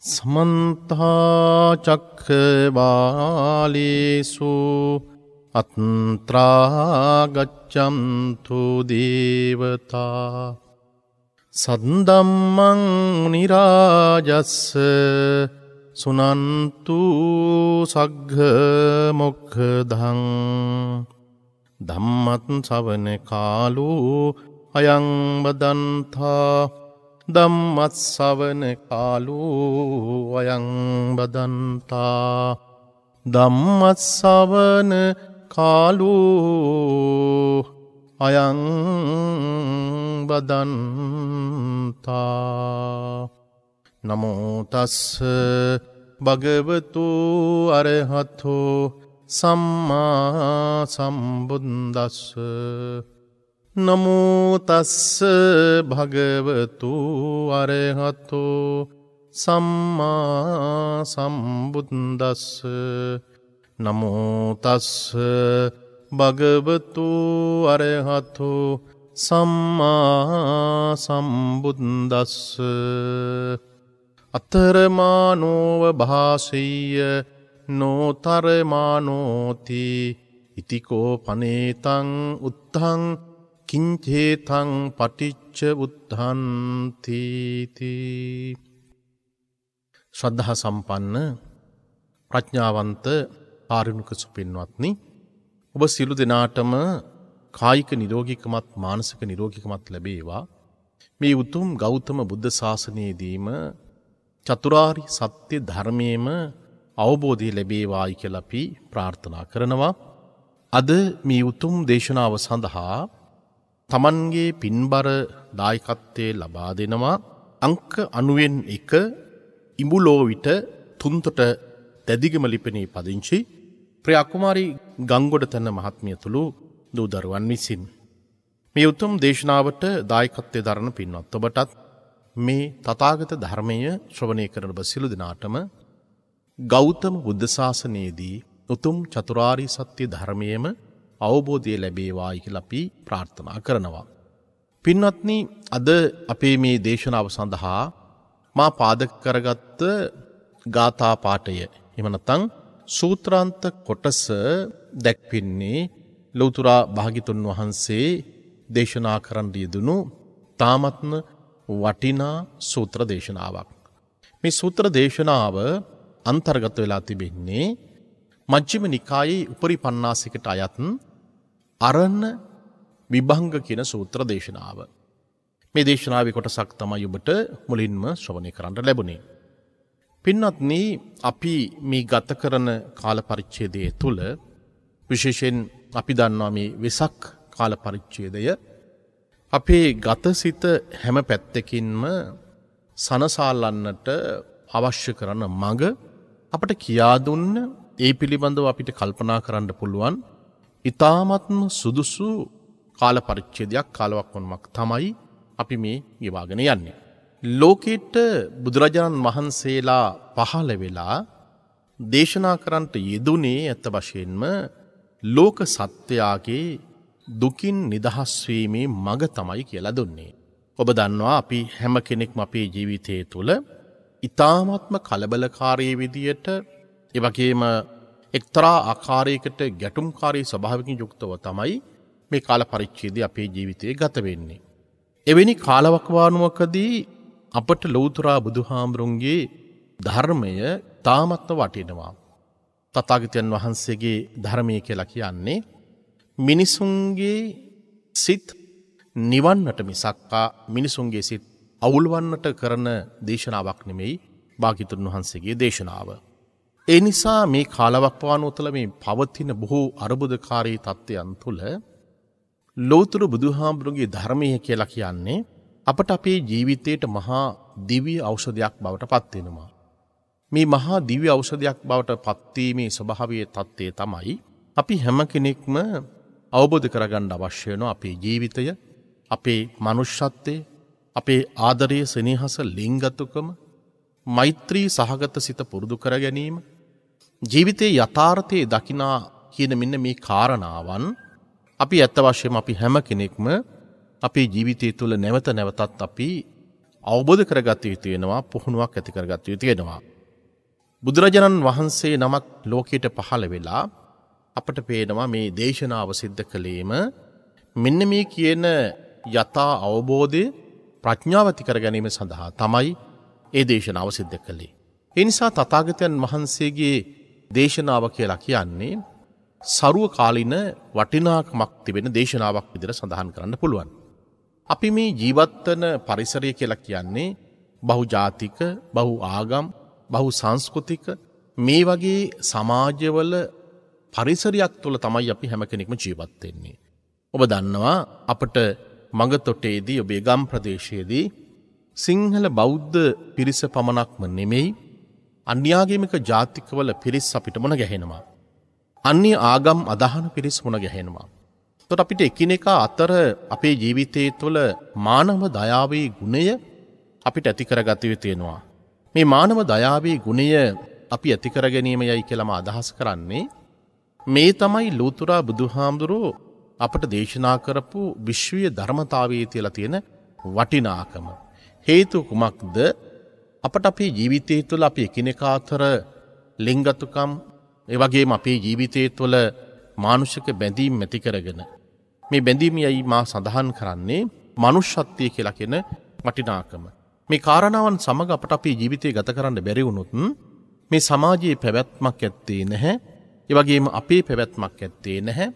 සමන්තා චක්ඛවාලේසු අත්‍රා ගච්ඡන්තු දේවතා සද්දම්මං නිරාජස්ස සුනන්තු සග්ග මොක්ඛදං ධම්මත් ශ්‍රවණ කාලෝ අයං බදන්තා ධම්මත් ශ්‍රවණ කාලෝ අයං බදන්තා ධම්මත් ශ්‍රවණ කාලෝ අයං බදන්තා නමෝ තස්ස භගවතු අරහතෝ සම්මා සම්බුද්දස්ස නමෝ තස්ස භගවතු අරහතෝ සම්මා සම්බුද්දස්ස නමෝ තස්ස භගවතු අරහතෝ සම්මා සම්බුද්දස්ස අතරමානෝව භාසෙය්‍ය නොතරමානෝති ඉතිකෝ පනේතං උත්තං කිංචේතං පටිච්ච උද්ධන්ති. ශ්‍රද්ධා සම්පන්න ප්‍රඥාවන්ත කාරුණික සුපින්වත්නි, ඔබ සියලු දෙනාටම කායික නිරෝගීකමත් මානසික නිරෝගීකමත් ලැබේවා. මේ උතුම් ගෞතම බුද්ධ ශාසනයේදීම චතුරාර්ය සත්‍ය ධර්මයේම අවබෝධය ලැබේවායි කියලා අපි ප්‍රාර්ථනා කරනවා. අද මේ උතුම් දේශනාව සඳහා තමන්ගේ පින්බර දායකත්වයේ ලබා දෙනවා අංක 91 ඉඹුලෝවිට තුන්තොට දැදිගම ලිපිනේ පදිංචි ප්‍රියා කුමාරි ගංගොඩතන මහත්මියතුළු දූ දරුවන් විසින්. මේ උතුම් දේශනාවට දායකත්වයේ දරන පින්වත් ඔබටත් මේ තථාගත ධර්මය ශ්‍රවණය කරන ඔබ සියලු දෙනාටම ගෞතම බුද්ධ ශාසනයේදී උතුම් චතුරාර්ය සත්‍ය ධර්මයේම අවබෝධය ලැබේවායි කියලා අපි ප්‍රාර්ථනා කරනවා. පින්වත්නි, අද අපේ මේ දේශනාව සඳහා මා පාදක කරගත්ත ගාථා පාඨය එහෙම නැත්නම් සූත්‍රාන්ත කොටස දැක්වෙන්නේ ලෞතර භාග්‍යතුන් වහන්සේ දේශනා කරන්න යෙදුණු තාමත්ම වටිනා සූත්‍ර දේශනාවක්. මේ සූත්‍ර දේශනාව අන්තර්ගත වෙලා තිබෙන්නේ මජ්ක්‍ධිම නිකායේ උපරිපන්නාසිකට අයත් අරණ විභංග කියන සූත්‍ර දේශනාව. මේ දේශනාවේ කොටසක් තමයි ඔබට මුලින්ම ශ්‍රවණය කරන්න ලැබුණේ. පින්වත්නි, අපි මේ ගත කරන කාල පරිච්ඡේදය තුළ විශේෂයෙන් අපි දන්නවා මේ වෙසක් කාල පරිච්ඡේදය අපේ ගතසිත හැම පැත්තකින්ම සනසාලන්නට අවශ්‍ය කරන මඟ අපට කියා දුන්න ඒ පිළිබඳව අපිට කල්පනා කරන්න පුළුවන් ඊ타ත්ම සුදුසු කාල පරිච්ඡේදයක් කාලවකවානුවක් තමයි අපි මේ ගෙවාගෙන යන්නේ. ලෝකෙට බුදුරජාණන් වහන්සේලා පහළ වෙලා දේශනා කරන්නට යෙදුනේ ඇත්ත වශයෙන්ම ලෝක සත්‍යයේ දුකින් නිදහස් වීමේ මඟ තමයි කියලා දුන්නේ. ඔබ දන්නවා අපි හැම කෙනෙක්ම අපේ ජීවිතය තුළ ඊ타ත්ම කලබලකාරී විදියට ඒ වගේම එක්තරා ආකාරයකට ගැටුම්කාරී ස්වභාවකින් යුක්තව තමයි මේ කාල පරිච්ඡේදය අපේ ජීවිතයේ ගත වෙන්නේ. එවැනි කාලවකවානුවකදී අපට ලෞතර බුදුහාමුදුරන්ගේ ධර්මය තාමත්ම වටිනවා. තථාගතයන් වහන්සේගේ ධර්මය කියලා කියන්නේ මිනිසුන්ගේ සිත් නිවන්නට මිසක්කා මිනිසුන්ගේ සිත් අවුල්වන්නට කරන දේශනාවක් නෙමෙයි භාග්‍යතුන් වහන්සේගේ දේශනාව. ඒ නිසා මේ කාලවකවානුව තුළ මේ පවතින බොහෝ අර්බුදකාරී තත්ත්වයන් තුළ ලෞතර බුදුහාමුදුරන්ගේ ධර්මය කියලා කියන්නේ අපට අපේ ජීවිතයට මහා දිව්‍ය ඖෂධයක් බවට පත් වෙනවා. මේ මහා දිව්‍ය ඖෂධයක් බවට පත්වීමේ ස්වභාවීය தත්ත්වය තමයි අපි හැම කෙනෙක්ම අවබෝධ කරගන්න අවශ්‍ය වෙන අපේ ජීවිතය, අපේ මනුෂ්‍යත්වය, අපේ ආදරය, සෙනෙහස, ලිංගතුකම, මෛත්‍රී සහගත සිත පුරුදු කර ගැනීම, ජීවිතයේ යථාර්ථයේ දකිනා කියන මෙන්න මේ කාරණාවන් අපි ඇත්ත වශයෙන්ම අපි හැම කෙනෙක්ම අපේ ජීවිතය තුළ නැවත නැවතත් අපි අවබෝධ කරගත යුතු වෙනවා, පුහුණුවක් ඇති කරගත යුතු වෙනවා. බුදුරජාණන් වහන්සේ නමක් ලෝකයට පහළ වෙලා අපට පේනවා මේ දේශනාව සිද්ධ කළේම මෙන්න මේ කියන යථා අවබෝධය ප්‍රඥාව ඇති කර ගැනීම සඳහා තමයි ඒ දේශනාව සිද්ධ කළේ. ඒ නිසා තථාගතයන් වහන්සේගේ දේශනාව කියලා කියන්නේ සරුව කාලින වටිනාකමක් තිබෙන දේශනාවක් විදිහට සඳහන් කරන්න පුළුවන්. අපි මේ ජීවත්වන පරිසරය කියලා කියන්නේ බහුජාතික, බහු ආගම්, බහු සංස්කෘතික මේ වගේ සමාජවල පරිසරයක් තුළ තමයි අපි හැම කෙනෙක්ම ජීවත් වෙන්නේ. ඔබ දන්නවා අපට මගතොටේදී ඔබේ ගම් ප්‍රදේශයේදී සිංහල බෞද්ධ පිරිස පමණක්ම නෙමෙයි අන්‍යාගමික ජාතිකවල පිරිස් අපිට මුණ ගැහෙනවා. අන්‍ය ආගම් අදහන පිරිස් මුණ ගැහෙනවා. එතකොට අපිට එකිනෙකා අතර අපේ ජීවිතයේ තුළ මානව දයාවේ ගුණය අපිට ඇති කරගත යුතු වෙනවා. මේ මානව දයාවේ ගුණය අපි ඇති කර ගැනීමයි කියලාම අදහස් කරන්නේ මේ තමයි ලෝතුරා බුදුහාමුදුරුවෝ අපට දේශනා කරපු විශ්වීය ධර්මතාවයේ තියලා තියෙන වටිනාකම. හේතු කුමක්ද? අපට අපේ ජීවිතය තුළ අපි එකිනෙකා අතර ලිංගතුකම් ඒ වගේම අපේ ජීවිතය තුළ මානුෂික බැඳීම් ඇති කරගෙන මේ බැඳීමයි මා සඳහන් කරන්නේ මනුෂ්‍යත්වය කියලා කියන වටිනාකම. මේ කාරණාවන් සමග අපට අපේ ජීවිතය ගත කරන්න බැරි වුණොත් මේ සමාජයේ පැවැත්මක් ඇත්තේ නැහැ. ඒ වගේම අපේ පැවැත්මක් ඇත්තේ නැහැ.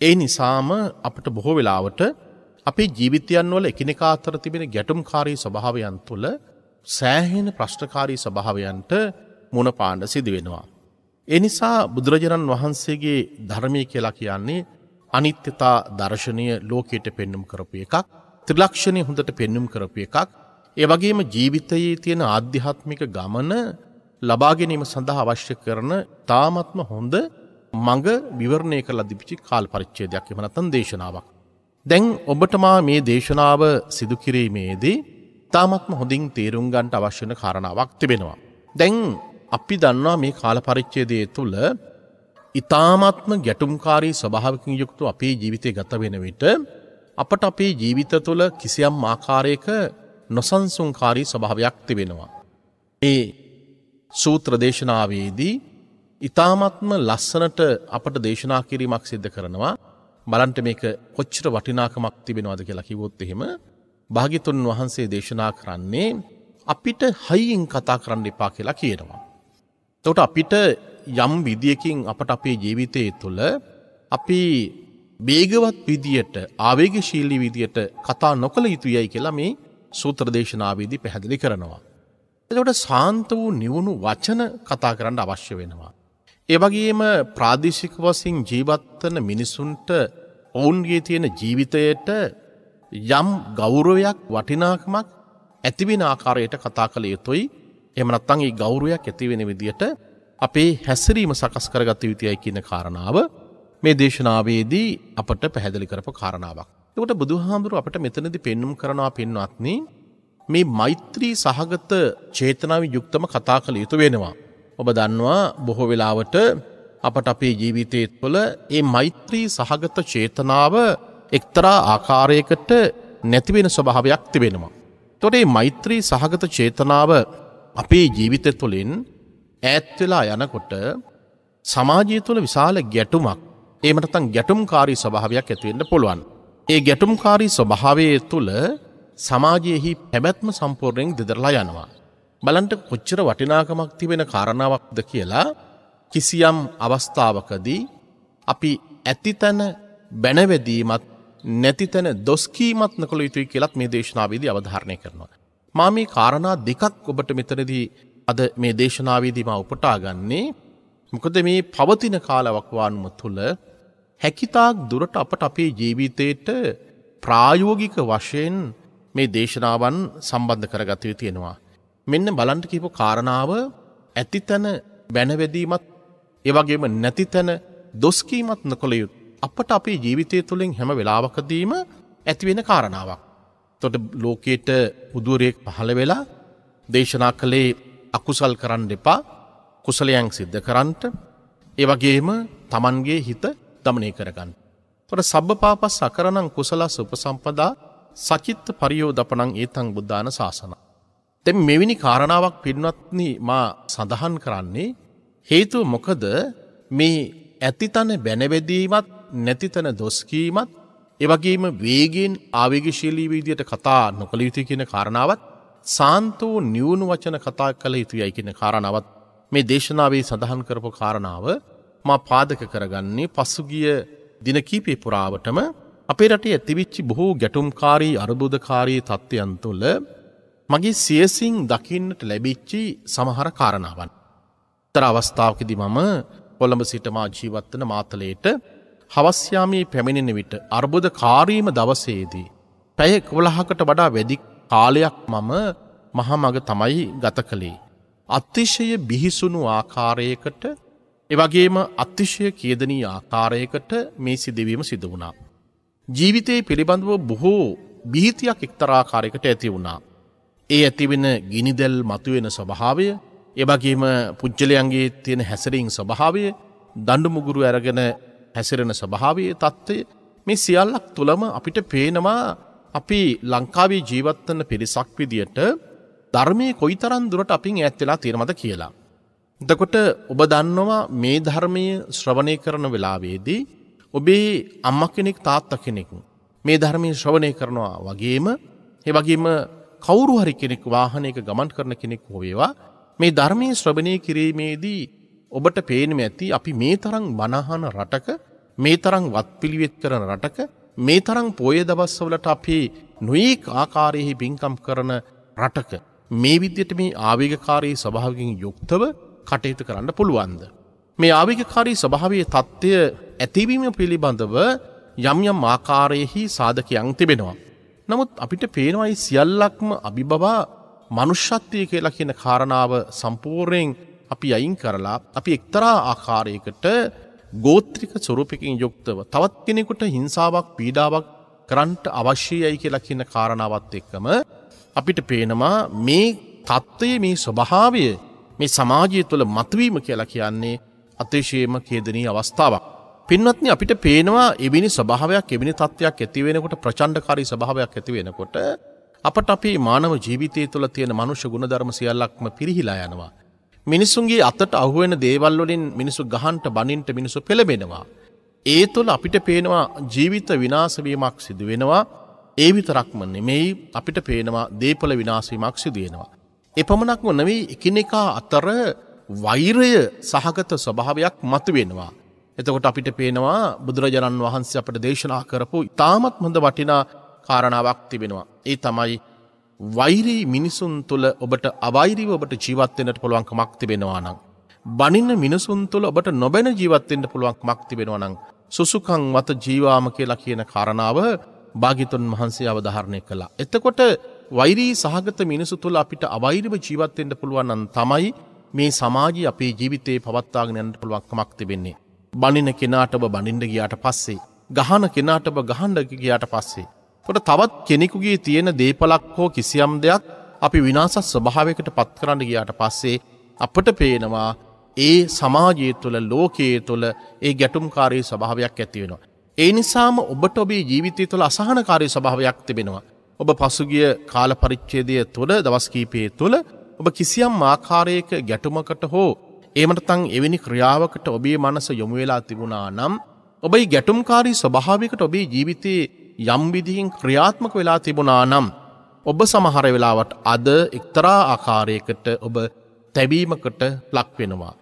ඒ නිසාම අපට බොහෝ වෙලාවට අපේ ජීවිතයන් වල එකිනෙකා අතර තිබෙන ගැටුම්කාරී ස්වභාවයන් තුළ සෑහෙන ප්‍රශ්නකාරී ස්වභාවයන්ට මුණ පාන්න සිදු වෙනවා. ඒ නිසා බුදුරජාණන් වහන්සේගේ ධර්මය කියලා කියන්නේ අනිත්‍යතා දර්ශනය ලෝකයට පෙන්눔 කරපු එකක්, ත්‍රිලක්ෂණය හොඳට පෙන්눔 කරපු එකක්. ඒ වගේම ජීවිතයේ තියෙන ආධ්‍යාත්මික ගමන ලබා ගැනීම සඳහා අවශ්‍ය කරන තාමත්ම හොඳ මඟ විවරණය කරලා දීපිච්ච කාල පරිච්ඡේදයක් එහෙම නැත්නම් දේශනාවක්. දැන් ඔබට මා මේ දේශනාව සිදු කිරීමේදී තාමත්ම හොඳින් තේරුම් ගන්නට අවශ්‍ය වෙන කාරණාවක් තිබෙනවා. දැන් අපි දන්නවා මේ කාල පරිච්ඡේදයේ තුල ඊ타මාත්ම ගැටුම්කාරී ස්වභාවකින් යුක්ත අපේ ජීවිතය ගත වෙන විට අපට අපේ ජීවිත තුළ කිසියම් ආකාරයක නොසන්සුන්කාරී ස්වභාවයක් තිබෙනවා. මේ සූත්‍ර දේශනාවේදී ඊ타මාත්ම ලස්සනට අපට දේශනා කිරීමක් සිදු කරනවා. බලන්න මේක කොච්චර වටිනාකමක් තිබෙනවද කියලා කිව්වොත් එහෙම භාග්‍යතුන් වහන්සේ දේශනා කරන්නේ අපිට හයියෙන් කතා කරන්න එපා කියලා කියනවා. එතකොට අපිට යම් විදියකින් අපට අපේ ජීවිතයේ තුළ අපි වේගවත් විදියට ආවේගශීලී විදියට කතා නොකළ යුතුයයි කියලා මේ සූත්‍ර දේශනාවේදී පැහැදිලි කරනවා. එතකොට සාන්ත වූ නිවුණු වචන කතා කරන්න අවශ්‍ය වෙනවා. ඒ වගේම ප්‍රාදේශික වශයෙන් ජීවත් වන මිනිසුන්ට ඔවුන්ගේ තියෙන ජීවිතයට යම් ගෞරවයක් වටිනාකමක් ඇති වෙන ආකාරයට කතා කළ යුතුයි. එහෙම නැත්නම් ඒ ගෞරවයක් ඇති වෙන විදියට අපේ හැසිරීම සකස් කරගත යුතුයි කියන කාරණාව මේ දේශනාවේදී අපට පැහැදිලි කරපු කාරණාවක්. ඒකට බුදුහාමුදුරුවෝ අපට මෙතනදී පෙන්눔 කරනවා පින්වත්නි මේ මෛත්‍රී සහගත චේතනාවෙන් යුක්තම කතා කළ යුතු වෙනවා. ඔබ දන්නවා බොහෝ වෙලාවට අපට අපේ ජීවිතයේ තුළ මේ මෛත්‍රී සහගත චේතනාව එක්තරා ආකාරයකට නැති වෙන ස්වභාවයක් තිබෙනවා. එතකොට මේ මෛත්‍රී සහගත චේතනාව අපේ ජීවිතය තුළින් ඈත් වෙලා යනකොට සමාජය තුළ විශාල ගැටුමක් එහෙම නැත්නම් ගැටුම්කාරී ස්වභාවයක් ඇති වෙන්න පුළුවන්. ඒ ගැටුම්කාරී ස්වභාවයේ තුළ සමාජයේහි පැවැත්ම සම්පූර්ණයෙන් දෙදරලා යනවා. බලන්න කොච්චර වටිනාකමක් තිබෙන කාරණාවක්ද කියලා කිසියම් අවස්ථාවකදී අපි ඇතිතන බැනවැදීමත් නැතිතන දොස් කීමත් නොකළ යුතුයි කියලත් මේ දේශනාවේදී අවධාරණය කරනවා. මා මේ කාරණා දෙකක් ඔබට මෙතනදී අද මේ දේශනාවේදී මා උපුටා ගන්නේ මොකද මේ පවතින කාලවකවානුව තුළ හැකිතාක් දුරට අපට අපේ ජීවිතයට ප්‍රායෝගික වශයෙන් මේ දේශනාවන් සම්බන්ධ කරගත යුතු වෙනවා. මෙන්න බලන්න කියපු කාරණාව ඇතිතන බැනවැදීමත් ඒ වගේම නැතිතන දොස් කීමත් නොකළ යුතු අපට අපේ ජීවිතය තුළින් හැම වෙලාවකදීම ඇති වෙන කාරණාවක්. එතකොට ලෝකයට බුදුරෙක් පහළ වෙලා දේශනා කළේ අකුසල් කරන්න එපා, කුසලයන් සිද්ධ කරන්නට, ඒ වගේම Tamanගේ හිත දමනය කරගන්න. එතකොට සබ්බපාපස් අකරණං කුසලස් උපසම්පදා සචිත්ත පරියෝදපණං ඒතං බුද්ධාන ශාසන. දැන් මෙවැනි කාරණාවක් පින්වත්නි මා සඳහන් කරන්නේ හේතුව මොකද මේ ඇතිතන බැනවැදීමත් නැතිතන දොස් කීමත් ඒ වගේම වේගයෙන් ආවේගශීලී විදියට කතා නොකළ යුතුයි කියන කාරණාවත් සාන්තෝ නියුණු වචන කතා කළ යුතුයයි කියන කාරණාවත් මේ දේශනාවේ සඳහන් කරපු කාරණාව මා පාදක කරගන්නේ පසුගිය දින කීපේ පුරාවටම අපේ රටේ ඇතිවිච්ච බොහෝ ගැටුම්කාරී අර්බුදකාරී තත්ත්වයන් තුළ මගේ සියසින් දකින්නට ලැබිච්ච සමහර කාරණාවන්. තර අවස්ථාවකදී මම කොළඹ සිට මා ජීවත් වන මාතලේට හවස් යාමේ පැමිණෙන විට අර්බුදකාරීම දවසේදී පැය 11කට වඩා වැඩි කාලයක් මම මහා මඟ තමයි ගත කළේ. අතිශය බිහිසුණු ආකාරයකට එවැගේම අතිශය කේදනීය ආකාරයකට මේ සිදුවීම සිදු වුණා. ජීවිතයේ පිළිබඳව බොහෝ බිහිතියක් එක්තරා ආකාරයකට ඇති වුණා. ඒ ඇතිවෙන ගිනිදැල් මතුවෙන ස්වභාවය, එවැගේම පුජ්‍යලයන්ගේ තියෙන හැසිරීම් ස්වභාවය, දඬු මුගුරු අරගෙන හැසිරෙන ස්වභාවයේ தত্ত্বය මේ සියල්ලක් තුලම අපිට පේනවා අපි ලංකාවේ ජීවත් වෙන පිරිසක් විදියට ධර්මයේ කොයිතරම් දුරට අපින් ඈත් වෙලා තියෙනවද කියලා. එතකොට ඔබ දන්නවා මේ ධර්මයේ ශ්‍රවණය කරන වෙලාවේදී ඔබේ අම්මා කෙනෙක් තාත්තා කෙනෙක් මේ ධර්මයේ ශ්‍රවණය කරනවා වගේම ඒ වගේම කවුරු හරි කෙනෙක් වාහනයක ගමන් කරන කෙනෙක් හෝ වේවා මේ ධර්මයේ ශ්‍රවණය කිරීමේදී ඔබට පේන්නේ ඇති අපි මේ තරම් වනහන රටක මේ තරම් වත්පිළිවෙත් කරන රටක මේ තරම් පොය දවස්වලට අපි නොඑක ආකාරයේ පින්කම් කරන රටක මේ විදිහට මේ ආවේගකාරී ස්වභාවයෙන් යුක්තව කටයුතු කරන්න පුළුවන්ද? මේ ආවේගකාරී ස්වභාවයේ தත්ත්වය ඇතිවීම පිළිබඳව යම් යම් ආකාරයෙහි සාධකයන් තිබෙනවා. නමුත් අපිට පේනවා මේ සියල්ලක්ම අභිබවා මනුෂ්‍යත්වයේ කියලා කියන කාරණාව සම්පූර්ණයෙන් අපි අයින් කරලා අපි එක්තරා ආකාරයකට ගෝත්‍රික ස්වරූපකින් යුක්තව තවත් කෙනෙකුට හිංසාවක් පීඩාවක් කරන්නට අවශ්‍යයි කියලා කියන කාරණාවත් එක්කම අපිට පේනවා මේ தත්ත්වයේ මේ ස්වභාවය මේ සමාජය තුළ මතුවීම කියලා කියන්නේ අතිශයම ඛේදනීය අවස්ථාවක්. පින්වත්නි අපිට පේනවා එවැනි ස්වභාවයක් එවැනි තත්ත්වයක් ඇති වෙනකොට ප්‍රචණ්ඩකාරී ස්වභාවයක් ඇති වෙනකොට අපට අපේ මානව ජීවිතය තුළ තියෙන මනුෂ්‍ය ගුණධර්ම සියල්ලක්ම පිරිහිලා යනවා. මිනිසුන්ගේ අතට අහුවෙන දේවල් වලින් මිනිසු ගහන්නට බනින්නට මිනිසු පෙළඹෙනවා. ඒ තුළ අපිට පේනවා ජීවිත විනාශ වීමක් සිදු වෙනවා. ඒ විතරක්ම නෙමෙයි අපිට පේනවා දේපල විනාශ වීමක් සිදු වෙනවා. එපමණක්ම නෙවෙයි එකිනෙකා අතර වෛරය සහගත ස්වභාවයක් මතුවෙනවා. එතකොට අපිට පේනවා බුදුරජාණන් වහන්සේ අපට දේශනා කරපු ඉතාමත් හොඳ වටිනා කාරණාවක් තිබෙනවා. ඒ තමයි වෛරී මිනිසුන් තුළ ඔබට අවෛරීව ඔබට ජීවත් වෙන්නට පුළුවන් කමක් තිබෙනවා නම්, බනින මිනිසුන් තුළ ඔබට නොබැන ජීවත් වෙන්න පුළුවන් කමක් තිබෙනවා නම් සුසුකං වත ජීවාම කියලා කියන කාරණාව භාග්‍යතුන් වහන්සේ අවධාරණය කළා. එතකොට වෛරී සහගත මිනිසු තුළ අපිට අවෛරීව ජීවත් වෙන්න පුළුවන් නම් තමයි මේ සමාජය අපේ ජීවිතේ පවත්වාගෙන යන්න පුළුවන් කමක් තිබෙන්නේ. බනින කෙනාට ඔබ බනින්න ගියාට පස්සේ, ගහන කෙනාට ඔබ ගහන්න ගියාට පස්සේ, කොට තවත් කෙනෙකුගේ තියෙන දේපලක් හෝ කිසියම් දෙයක් අපි විනාශ ස්වභාවයකට පත් කරන්න ගියාට පස්සේ අපට පේනවා ඒ සමාජය තුළ ලෝකයේ තුළ ඒ ගැටුම්කාරී ස්වභාවයක් ඇති වෙනවා. ඒ නිසාම ඔබට ඔබේ ජීවිතය තුළ අසහනකාරී ස්වභාවයක් තිබෙනවා. ඔබ පසුගිය කාල පරිච්ඡේදය තුළ දවස් කීපය තුළ ඔබ කිසියම් ආකාරයක ගැටුමකට හෝ එහෙම නැත්නම් එවැනි ක්‍රියාවකට ඔබේ මනස යොමු වෙලා තිබුණා නම් ඔබේ ගැටුම්කාරී ස්වභාවයකට ඔබේ ජීවිතයේ යම් විදිහින් ක්‍රියාත්මක වෙලා තිබුණා නම් ඔබ සමහර වෙලාවට අද එක්තරා ආකාරයකට ඔබ තැබීමකට ලක් වෙනවා.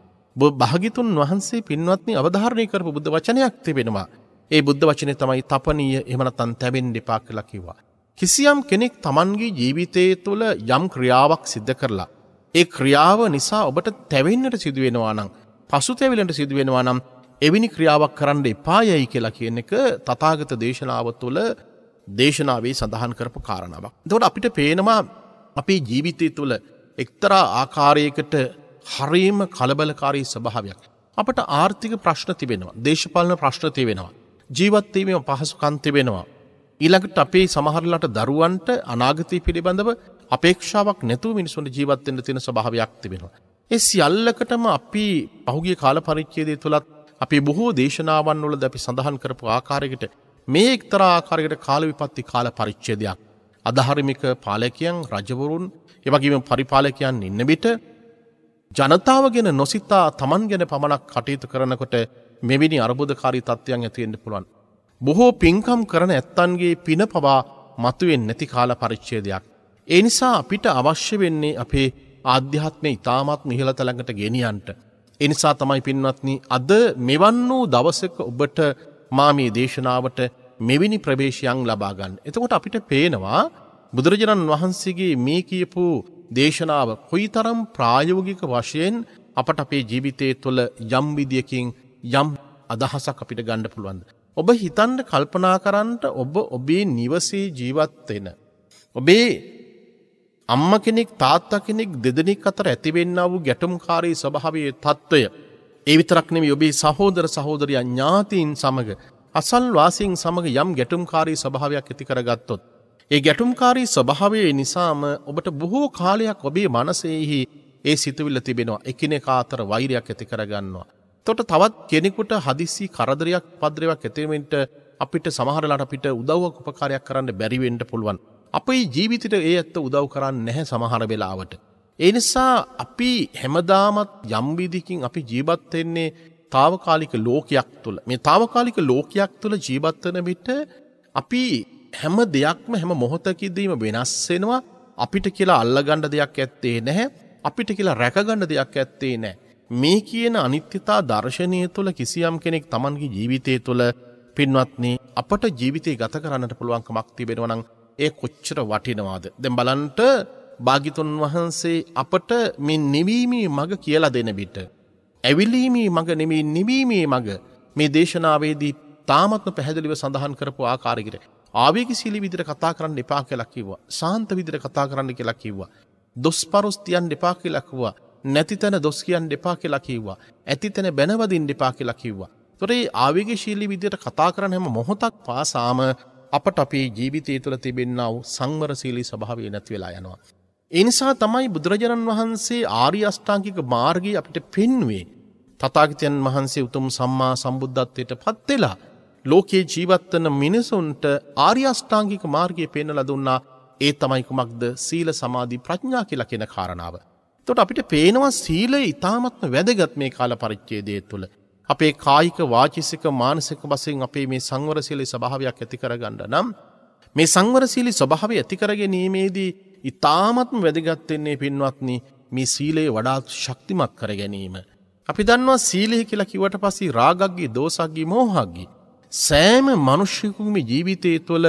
භාග්‍යතුන් වහන්සේ පින්වත්නි අවධාරණය කරපු බුද්ධ වචනයක් තිබෙනවා. ඒ බුද්ධ වචනේ තමයි තපනීය එහෙම නැත්නම් තැබෙන්න එපා කියලා කිව්වා. කිසියම් කෙනෙක් Tamanගේ ජීවිතයේ තුළ යම් ක්‍රියාවක් සිද්ධ කරලා ඒ ක්‍රියාව නිසා ඔබට තැවෙන්නට සිදු වෙනවා නම්, පසුතැවිලට සිදු වෙනවා නම් එවැනි ක්‍රියාවක් කරන්න එපායයි කියලා කියන එක තථාගත දේශනාව තුළ දේශනාවේ සඳහන් කරපු කාරණාවක්. එතකොට අපිට පේනවා අපේ ජීවිතය තුළ එක්තරා ආකාරයකට හරීම කලබලකාරී ස්වභාවයක්. අපට ආර්ථික ප්‍රශ්න තිබෙනවා, දේශපාලන ප්‍රශ්න තිබෙනවා, ජීවත් වීමේ පහසුකම් තිබෙනවා. ඊළඟට අපේ සමහරලාට දරුවන්ට අනාගතය පිළිබඳව අපේක්ෂාවක් නැතුව මිනිසුන්ට ජීවත් වෙන්න තියෙන ස්වභාවයක් තිබෙනවා. ඒ සියල්ලකටම අපි පහුගිය කාල පරිච්ඡේදය තුලත් අපි බොහෝ දේශනාවන් වලදී අපි සඳහන් කරපු ආකාරයකට මේ එක්තරා ආකාරයකට කාල විපත්ති කාල පරිච්ඡේදයක් අධාර්මික පාලකයන් රජවරුන් එවැගේම පරිපාලකයන් ඉන්න විට ජනතාව ගැන නොසිතා තමන් ගැන පමණක් කටයුතු කරනකොට මෙවැනි අර්බුදකාරී තත්ත්වයන් ඇති වෙන්න පුළුවන්. බොහෝ පින්කම් කරන ඇත්තන්ගේ පින පවා මතුවෙන්නේ නැති කාල පරිච්ඡේදයක්. ඒ නිසා අපිට අවශ්‍ය වෙන්නේ අපේ ආධ්‍යාත්මය ඉතාමත් ඉහළත ළඟට ගෙනියන්නට. ඒ නිසා තමයි පින්වත්නි අද මෙවන් වූ දවසක ඔබට මා මේ දේශනාවට මෙවැනි ප්‍රවේශයන් ලබා ගන්න. එතකොට අපිට පේනවා බුදුරජාණන් වහන්සේගේ මේ කියපු දේශනාව කොයිතරම් ප්‍රායෝගික වශයෙන් අපට අපේ ජීවිතයේ තුළ යම් විදියකින් යම් අදහසක් අපිට ගන්න පුළුවන්ද? ඔබ හිතන්න කල්පනා කරන්නට ඔබ ඔබේ නිවසේ ජීවත් වෙන ඔබේ අම්මා කෙනෙක් තාත්තා කෙනෙක් දෙදෙනෙක් අතර ඇතිවෙන්නා වූ ගැටුම්කාරී ස්වභාවයේ తত্ত্বය ඒ විතරක් නෙවෙයි ඔබේ සහෝදර සහෝදරියන් ඥාතීන් සමග අසල්වාසීන් සමග යම් ගැටුම්කාරී ස්වභාවයක් ඇති කරගත්තොත් ඒ ගැටුම්කාරී ස්වභාවය නිසාම ඔබට බොහෝ කාලයක් ඔබේ මනසෙහි ඒ සිතුවිල්ල තිබෙනවා එකිනෙකා අතර වෛරයක් ඇති කරගන්නවා. එතකොට තවත් කෙනෙකුට හදිසි කරදරයක් උපද්‍රවයක් ඇති වෙන්න අපිට සමහරලාට අපිට උදව්වක් උපකාරයක් කරන්න බැරි වෙන්න පුළුවන්. අපේ ජීවිතේට ඒ ඇත්ත උදව් කරන්නේ නැහැ සමහර වෙලාවට. ඒ නිසා අපි හැමදාමත් යම් විදිහකින් අපි ජීවත් වෙන්නේ తాවකාලික ලෝකයක් තුළ. මේ తాවකාලික ලෝකයක් තුළ ජීවත් වෙන විට අපි හැම දෙයක්ම හැම මොහොතකදීම වෙනස් වෙනවා. අපිට කියලා අල්ලගන්න දෙයක් ඇත්තේ නැහැ. අපිට කියලා රැකගන්න දෙයක් ඇත්තේ නැහැ. මේ කියන අනිත්‍යතා දර්ශනය තුළ කිසියම් කෙනෙක් Tamanගේ ජීවිතය තුළ පින්වත්නි අපට ජීවිතය ගත කරන්නට පුළුවන්කමක් තිබෙනවා නම් ඒ කොච්චර වටිනවාද? දැන් බලන්න භාග්‍යතුන් වහන්සේ අපට මේ නිවීමේ මඟ කියලා දෙන විට ඇවිලීමේ මඟ නෙමෙයි නිවීමේ මඟ මේ දේශනාවේදී තාමත්ම පැහැදිලිව සඳහන් කරපු ආකාරයකට ආවේගශීලී විදිහට කතා කරන්න එපා කියලා කිව්වා. ශාන්ත විදිහට කතා කරන්න කියලා කිව්වා. දොස්පරොස් තියන්න එපා කියලා කිව්වා. නැති තැන දොස් කියන්න එපා කියලා කිව්වා. ඇති තැන බැනවදින්න එපා කියලා කිව්වා. ඒතොර මේ ආවේගශීලී විදිහට කතා කරන හැම මොහොතක් පාසාම අපට අපේ ජීවිතය තුළ තිබෙනා වූ සංවරශීලී ස්වභාවය නැති වෙලා යනවා. ඒ නිසා තමයි බුදුරජාණන් වහන්සේ ආර්ය අෂ්ටාංගික මාර්ගය අපිට පෙන්වුවේ. තථාගතයන් වහන්සේ උතුම් සම්මා සම්බුද්ධත්වයට පත් වෙලා ලෝකේ ජීවත් වෙන මිනිසුන්ට ආර්ය අෂ්ටාංගික මාර්ගය පෙන්වලා දුන්නා. ඒ තමයි කුමක්ද? සීල සමාධි ප්‍රඥා කියලා කියන කාරණාව. එතකොට අපිට පේනවා සීලය ඊටාත්ම වැදගත් මේ කාල පරිච්ඡේදය තුළ. අපේ කායික වාචික මානසික වශයෙන් අපේ මේ සංවරශීලී ස්වභාවයක් ඇති කරගන්න නම් මේ සංවරශීලී ස්වභාවය ඇති කර ගැනීමේදී ඊටාත්ම වැදගත් වෙන්නේ පින්වත්නි මේ සීලය වඩාත් ශක්තිමත් කර ගැනීම. අපි දන්නවා සීලය කියලා කිව්වට පස්සේ රාගග්ගී දෝසග්ගී මෝහග්ගී සෑම මිනිසෙකුගේ ජීවිතයේ තුළ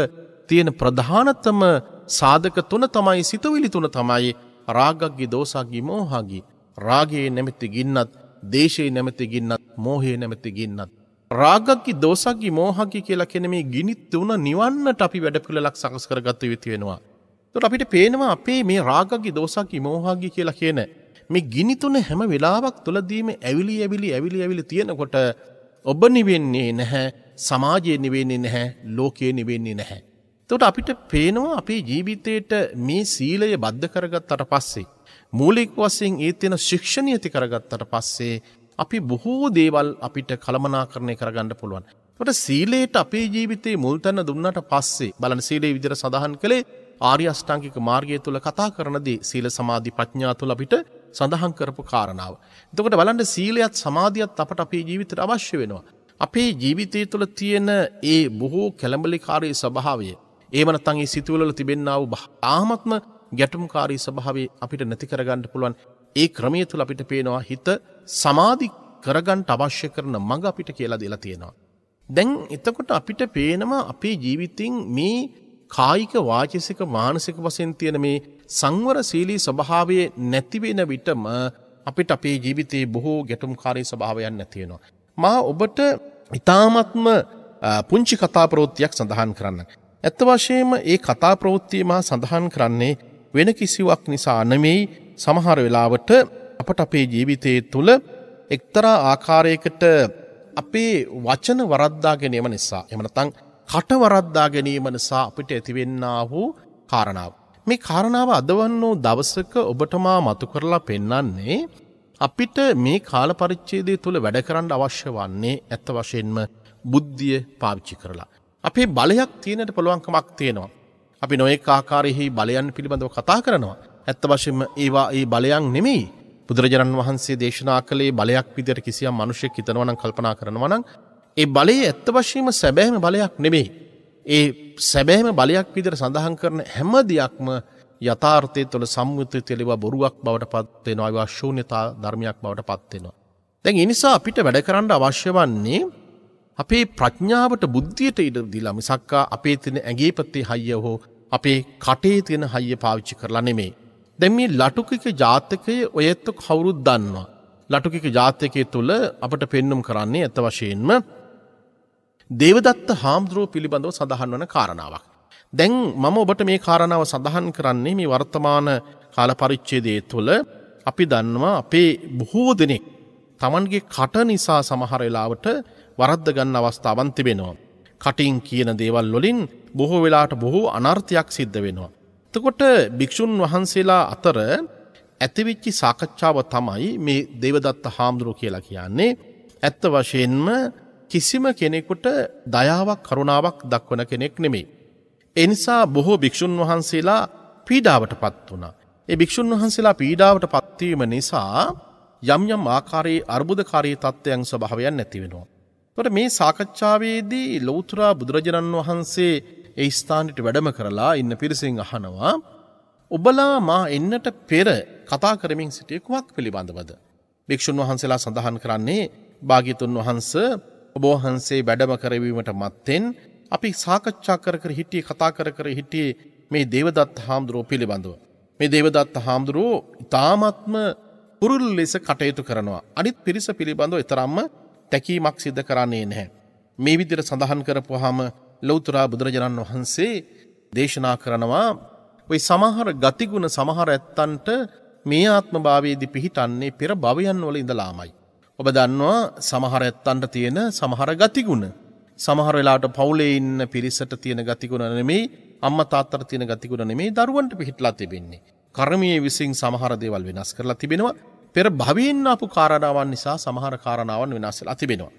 තියෙන ප්‍රධානතම සාධක තුන තමයි සිතුවිලි තුන තමයි රාගග්ගී දෝසග්ගී මෝහග්ගී. රාගයේ නැමැති ගින්නත්, දේශයේ නැමැති ගින්නත්, මෝහයේ නැමැති ගින්නත්. රාගග්ගී දෝසග්ගී මෝහග්ගී කියලා කියන මේ ගිනි තුන නිවන්නට අපි වැඩ පිළිලක් සකස් කරගත යුතු වෙනවා. ඒකට අපිට පේනවා අපේ මේ රාගග්ගී දෝසග්ගී මෝහග්ගී කියලා කියන මේ ගිනි තුන හැම වෙලාවක් තුලදීම ඇවිලි තියෙනකොට ඔබ නිවෙන්නේ නැහැ, සමාජය නිවෙන්නේ නැහැ, ලෝකය නිවෙන්නේ නැහැ. එතකොට අපිට පේනවා අපේ ජීවිතේට මේ සීලය බද්ධ කරගත්තට පස්සේ මූලික වශයෙන් ඒ තියෙන ශික්ෂණය ඇති කරගත්තට පස්සේ අපි බොහෝ දේවල් අපිට කළමනාකරණය කරගන්න පුළුවන්. එතකොට සීලයට අපේ ජීවිතේ මුල් තැන දුන්නාට පස්සේ බලන්න සීලේ විදිහට සඳහන් කළේ ආර්ය අෂ්ටාංගික මාර්ගය තුල කතා කරනදී සීල සමාධි ප්‍රඥා තුල අපිට සඳහන් කරපු කාරණාව. එතකොට බලන්න සීලයත් සමාධියත් අපට අපේ ජීවිතයට අවශ්‍ය වෙනවා. අපේ ජීවිතය තුළ තියෙන ඒ බොහෝ කැළඹිලිකාරී ස්වභාවය, එහෙම නැත්නම් ඒ සිතුවිලි වල තිබෙනා වූ ආත්ම ගැටුම්කාරී ස්වභාවය අපිට නැති කරගන්න පුළුවන්. ඒ ක්‍රමයේ තුල අපිට පේනවා හිත සමාධි කරගන්න අවශ්‍ය කරන මඟ අපිට කියලා දෙලා තියෙනවා. දැන් එතකොට අපිට පේනවා අපේ ජීවිතින් මේ කායික වාචික මානසික වශයෙන් තියෙන මේ සංවරශීලී ස්වභාවයේ නැති වෙන විටම අපිට අපේ ජීවිතේ බොහෝ ගැටුම්කාරී ස්වභාවයන් නැති වෙනවා. මා ඔබට ඊ타ත්ම පුංචි කතා ප්‍රවෘත්තියක් සඳහන් කරන්න. ඇත්ත වශයෙන්ම ඒ කතා ප්‍රවෘත්තිය මා සඳහන් කරන්නේ වෙන කිසිවක් නිසා නෙමෙයි. සමහර වෙලාවට අපට අපේ ජීවිතයේ තුල එක්තරා ආකාරයකට අපේ වචන වරද්දා ගැනීම නිසා, එහෙම නැත්නම් කට වරද්දා ගැනීම නිසා අපිට ඇතිවෙන්නා වූ කාරණාව. මේ කාරණාව අදවන්නෝ දවසක ඔබට මා මතු කරලා පෙන්වන්නේ අපිට මේ කාල පරිච්ඡේදය තුල වැඩ කරන්න අවශ්‍ය වන්නේ ඇත්ත වශයෙන්ම බුද්ධිය පාවිච්චි කරලා. අපේ බලයක් තියෙනට පුළුවන්කමක් තියෙනවා. අපි නොයෙක් ආකාරයෙහි බලයන් පිළිබඳව කතා කරනවා. ඇත්ත වශයෙන්ම ඒවා ඒ බලයන් නෙමෙයි. බුදුරජාණන් වහන්සේ දේශනා කළේ බලයක් විදියට කිසියම් මිනිසෙක් හිතනවා නම් කල්පනා කරනවා නම් ඒ බලය ඇත්ත වශයෙන්ම සැබෑම බලයක් නෙමෙයි. ඒ සැබෑම බලයක් විදියට සඳහන් කරන හැම දෙයක්ම යථාර්ථයේ තුළ සම්මුතිය තෙලිවා බොරුවක් බවට පත් වෙනවා. ඒවා ශූන්‍යතා ධර්මයක් බවට පත් වෙනවා. දැන් ඒ නිසා අපිට වැඩ කරන්න අවශ්‍ය වන්නේ අපේ ප්‍රඥාවට බුද්ධියට ඉඩ දීලා මිසක් අපේ තියෙන ඇඟේ පැත්තේ හයිය හෝ අපේ කටේ තියෙන හයිය පාවිච්චි කරලා නෙමෙයි. දැන් මේ ලටුකික ජාතකයේ ඔයත් කවුරුත් දන්නවා. ලටුකික ජාතකයේ තුල අපට පෙන්눔 කරන්නේ අත වශයෙන්ම දේවදත්ත හාමුදුරුව පිළිබඳව සඳහන් වන කාරණාවක්. දැන් මම ඔබට මේ කාරණාව සඳහන් කරන්නේ මේ වර්තමාන කාල පරිච්ඡේදයේ තුල අපි දන්නවා අපේ බොහෝ දෙනෙක් Tamanගේ කට නිසා සමහර වෙලාවට වරද්ද ගන්න අවස්ථාවන් තිබෙනවා. කටින් කියන දේවල් වලින් බොහෝ වෙලාවට බොහෝ අනර්ථයක් සිද්ධ වෙනවා. එතකොට භික්ෂුන් වහන්සේලා අතර ඇතිවිච්ච සාකච්ඡාව තමයි මේ දේවදත්ත හාමුදුරුවෝ කියලා කියන්නේ. ඇත්ත වශයෙන්ම කිසිම කෙනෙකුට දයාවක් කරුණාවක් දක්වන කෙනෙක් නෙමෙයි. ඒ නිසා බොහෝ භික්ෂුන් වහන්සේලා පීඩාවටපත් වුණා. ඒ භික්ෂුන් වහන්සේලා පීඩාවටපත් වීම නිසා යම් යම් ආකාරයේ අර්බුදකාරී තත්ත්වයන් ස්වභාවයන් නැති වෙනවා. එතකොට මේ සාකච්ඡාවේදී ලෞතර බුදුරජාණන් වහන්සේ ඒ ස්ථානෙට වැඩම කරලා ඉන්න පිරිසෙන් අහනවා ඔබලා මා එන්නට පෙර කතා කරමින් සිටියේ කුමක් පිළිබඳවද? භික්ෂුන් වහන්සේලා සඳහන් කරන්නේ භාග්‍යතුන් වහන්සේ ඔබ වහන්සේ වැඩම කරවීමට මත්තෙන් අපි සාකච්ඡා කර කර හිටියේ කතා කර කර හිටියේ මේ දේවදත්ත හාමුදුරුවෝ පිළිබඳව. මේ දේවදත්ත හාමුදුරුවෝ ඊ타ත්ම පුරුල් ලෙස කටයුතු කරනවා. අනිත් පිරිස පිළිබඳව ඊතරම්ම තැකීමක් සිදු කරන්නේ නැහැ. මේ විදිහට සඳහන් කරපුවාම ලෞතර බුදුරජාණන් වහන්සේ දේශනා කරනවා ওই සමහර ගතිගුණ සමහර ඇත්තන්ට මේ ආත්ම භාවයේදී පිහිටන්නේ පෙර භවයන් වල ඉඳලාමයි. ඔබ දන්නවා සමහර ඇත්තන්ට තියෙන සමහර ගතිගුණ සමහර වෙලාවට පවුලේ ඉන්න පිරිසට තියෙන ගතිගුණ නෙමෙයි අම්මා තාත්තට තියෙන ගතිගුණ නෙමෙයි දරුවන්ට පිහිටලා තිබෙන්නේ. කර්මයේ විසින් සමහර දේවල් වෙනස් කරලා තිබෙනවා. පෙර භවයෙන් ආපු කාරණාවන් නිසා සමහර කාරණාවන් වෙනස් වෙලා තිබෙනවා.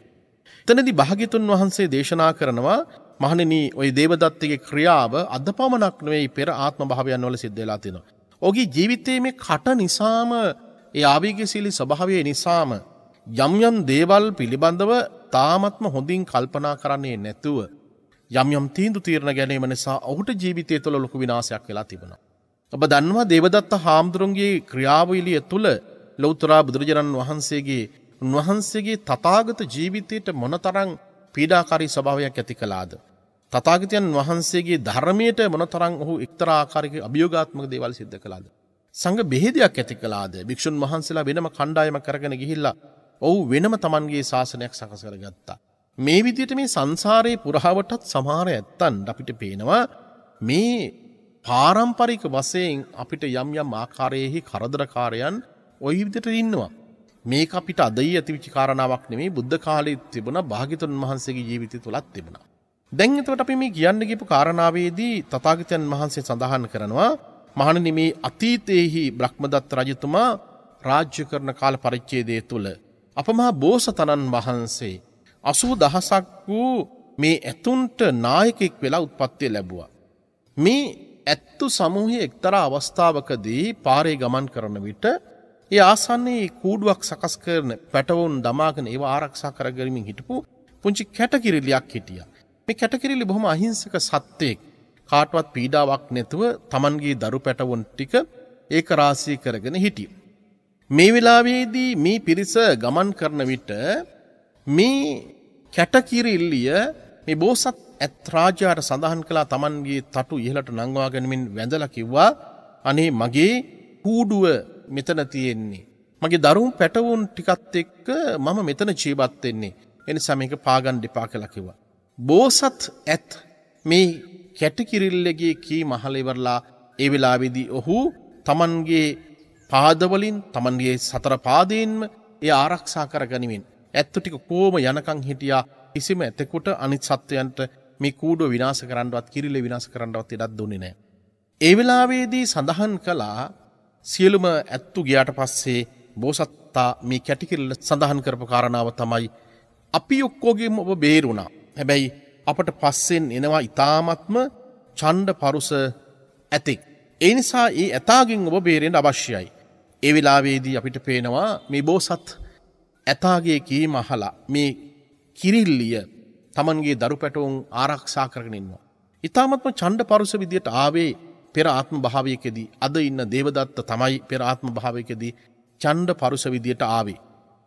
එතනදී භාග්‍යතුන් වහන්සේ දේශනා කරනවා මහණෙනි ওই දේවදත්තගේ ක්‍රියාව අදපමණක් නෙවෙයි පෙර ආත්ම භාවයන් වල සිද්ධ වෙලා තියෙනවා. ඔහුගේ ජීවිතයේ මේ කට නිසාම ඒ ආවේගශීලී ස්වභාවය නිසාම යම් යම් දේවල් පිළිබඳව තාමත්ම හොඳින් කල්පනා කරන්නේ නැතුව යම් යම් තීන්දුව తీරන ගැනීම නිසා ඔහුට ජීවිතය තුළ ලොකු විනාශයක් වෙලා තිබුණා. ඔබ දන්නවා දේවදත්ත හාමුදුරුවන්ගේ ක්‍රියාවලිය තුළ ලෞතර බුදුරජාණන් වහන්සේගේ තථාගත ජීවිතයට මොනතරම් පීඩාකාරී ස්වභාවයක් ඇති කළාද? තථාගතයන් වහන්සේගේ ධර්මයට මොනතරම් ඔහු එක්තරා ආකාරයක අභියෝගාත්මක දේවල් සිද්ධ කළාද? සංඝ බෙහෙදයක් ඇති කළාද? භික්ෂුන් වහන්සේලා වෙනම කණ්ඩායමක් කරගෙන ගිහිල්ලා ඔහු වෙනම තමන්ගේ ශාසනයක් සකස් කරගත්තා. මේ විදිහට මේ සංසාරේ පුරාවටත් සමහර ඇත්තන් අපිට පේනවා මේ පාරම්පරික වශයෙන් අපිට යම් යම් ආකාරයේහි කරදරකාරයන් ওই විදිහට ඉන්නවා. මේක අපිට අදයි ඇතිවිච කාරණාවක් නෙමෙයි බුද්ධ කාලේ තිබුණා භාග්‍යතුන් වහන්සේගේ ජීවිතය තුලත් තිබුණා. දැන් එතකොට අපි මේ කියන්න ගියපු කාරණාවේදී තථාගතයන් වහන්සේ සඳහන් කරනවා මහණෙනි මේ අතීතයේහි බ්‍රහ්මදත්ත රජතුමා රාජ්‍ය කරන කාල පරිච්ඡේදය තුල අපමහා බෝසතණන් වහන්සේ 80000ක් වූ මේ ඇතුන්ට නායකෙක් වෙලා උත්පත්ති ලැබුවා. මේ ඇත්තු සමූහයේ එක්තරා අවස්ථාවකදී පාරේ ගමන් කරන විට ඒ ආසන්නයේ කූඩුවක් සකස් කරන පැටවුන් දමාගෙන ඒව ආරක්ෂා කරගනිමින් හිටපු පුංචි කැටකිරිලියක් හිටියා. මේ කැටකිරිලි බොහොම අහිංසක සත්වෙක්. කාටවත් පීඩාවක් නැතුව Tamanගේ දරු පැටවුන් ටික ඒක රාශී කරගෙන හිටියා. මේ වෙලාවේදී මේ පිරිස ගමන් කරන විට මේ කැටකිරිල්ලිය මේ බෝසත් ඇත් රාජයාට සඳහන් කළා Tamanගේ තටු ඉහළට නංවා ගැනීමෙන් වැඳලා කිව්වා අනේ මගේ කූඩුව මෙතන තියෙන්නේ. මගේ දරුවෝ පැටවුන් ටිකත් එක්ක මම මෙතන ජීවත් වෙන්නේ. ඒ නිසා මේක පාගන්න දෙපා කියලා කිව්වා. බෝසත් ඇත් මේ කැටකිරිල්ලගේ කී මහල ඉවරලා ඒ වෙලාවේදී ඔහු Tamanගේ පාදවලින් Tamanගේ සතර පාදයෙන්ම ඒ ආරක්ෂා කරගනිමින් ඇත්තු ටික කොහොම යනකම් හිටියා කිසිම ඇතෙකුට අනිත් සත්වයන්ට මේ කූඩුව විනාශ කරන්නවත් කිරිල්ල විනාශ කරන්නවත් ඉඩක් දුන්නේ නැහැ. ඒ වෙලාවේදී සඳහන් කළා සියලුම ඇත්තු ගියාට පස්සේ බෝසත්තා මේ කැටකිරිල්ල සඳහන් කරපු කාරණාව තමයි අපි ඔක්කොගෙම ඔබ බේරුණා. හැබැයි අපට පස්සෙන් එනවා ඊ타ත්ම ඡණ්ඩ පරුස ඇතෙක්. ඒ නිසා ඒ ඇතාගෙන් ඔබ බේරෙන්න අවශ්‍යයි. ඒ වෙලාවේදී අපිට පේනවා මේ බෝසත් ඇතාගේ කීම අහලා මේ කිරිල්ලිය තමන්ගේ දරු පැටවුන් ආරක්ෂා කරගෙන ඉන්නවා. ඊ타මත්ම ඡණ්ඩ පරුස විදියට ආවේ පෙර ආත්ම භාවයකදී. අද ඉන්න දේවදත්ත තමයි පෙර ආත්ම භාවයකදී ඡණ්ඩ පරුස විදියට ආවේ.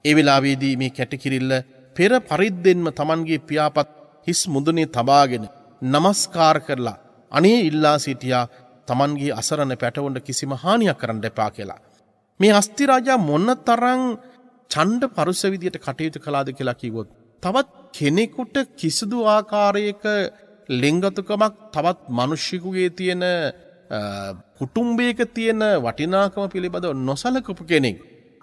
ඒ වෙලාවේදී මේ කැටකිරිල්ල පෙර පරිද්දෙන්ම තමන්ගේ පියාපත් හිස් මුදුනේ තබාගෙන නමස්කාර කරලා අනේ ඉල්ලා සිටියා තමන්ගේ අසරණ පැටවුන්ට කිසිම හානියක් කරන්න එපා කියලා. මේ අස්ති රාජා මොන තරම් ඡණ්ඩ පරුස විදියට කටයුතු කළාද කියලා කිව්වොත් තවත් කෙනෙකුට කිසිදු ආකාරයක ලිංගතුකමක් තවත් මිනිස්සුගේ තියෙන කුටුම්බයක තියෙන වටිනාකම පිළිබඳව නොසලකපු කෙනෙක්.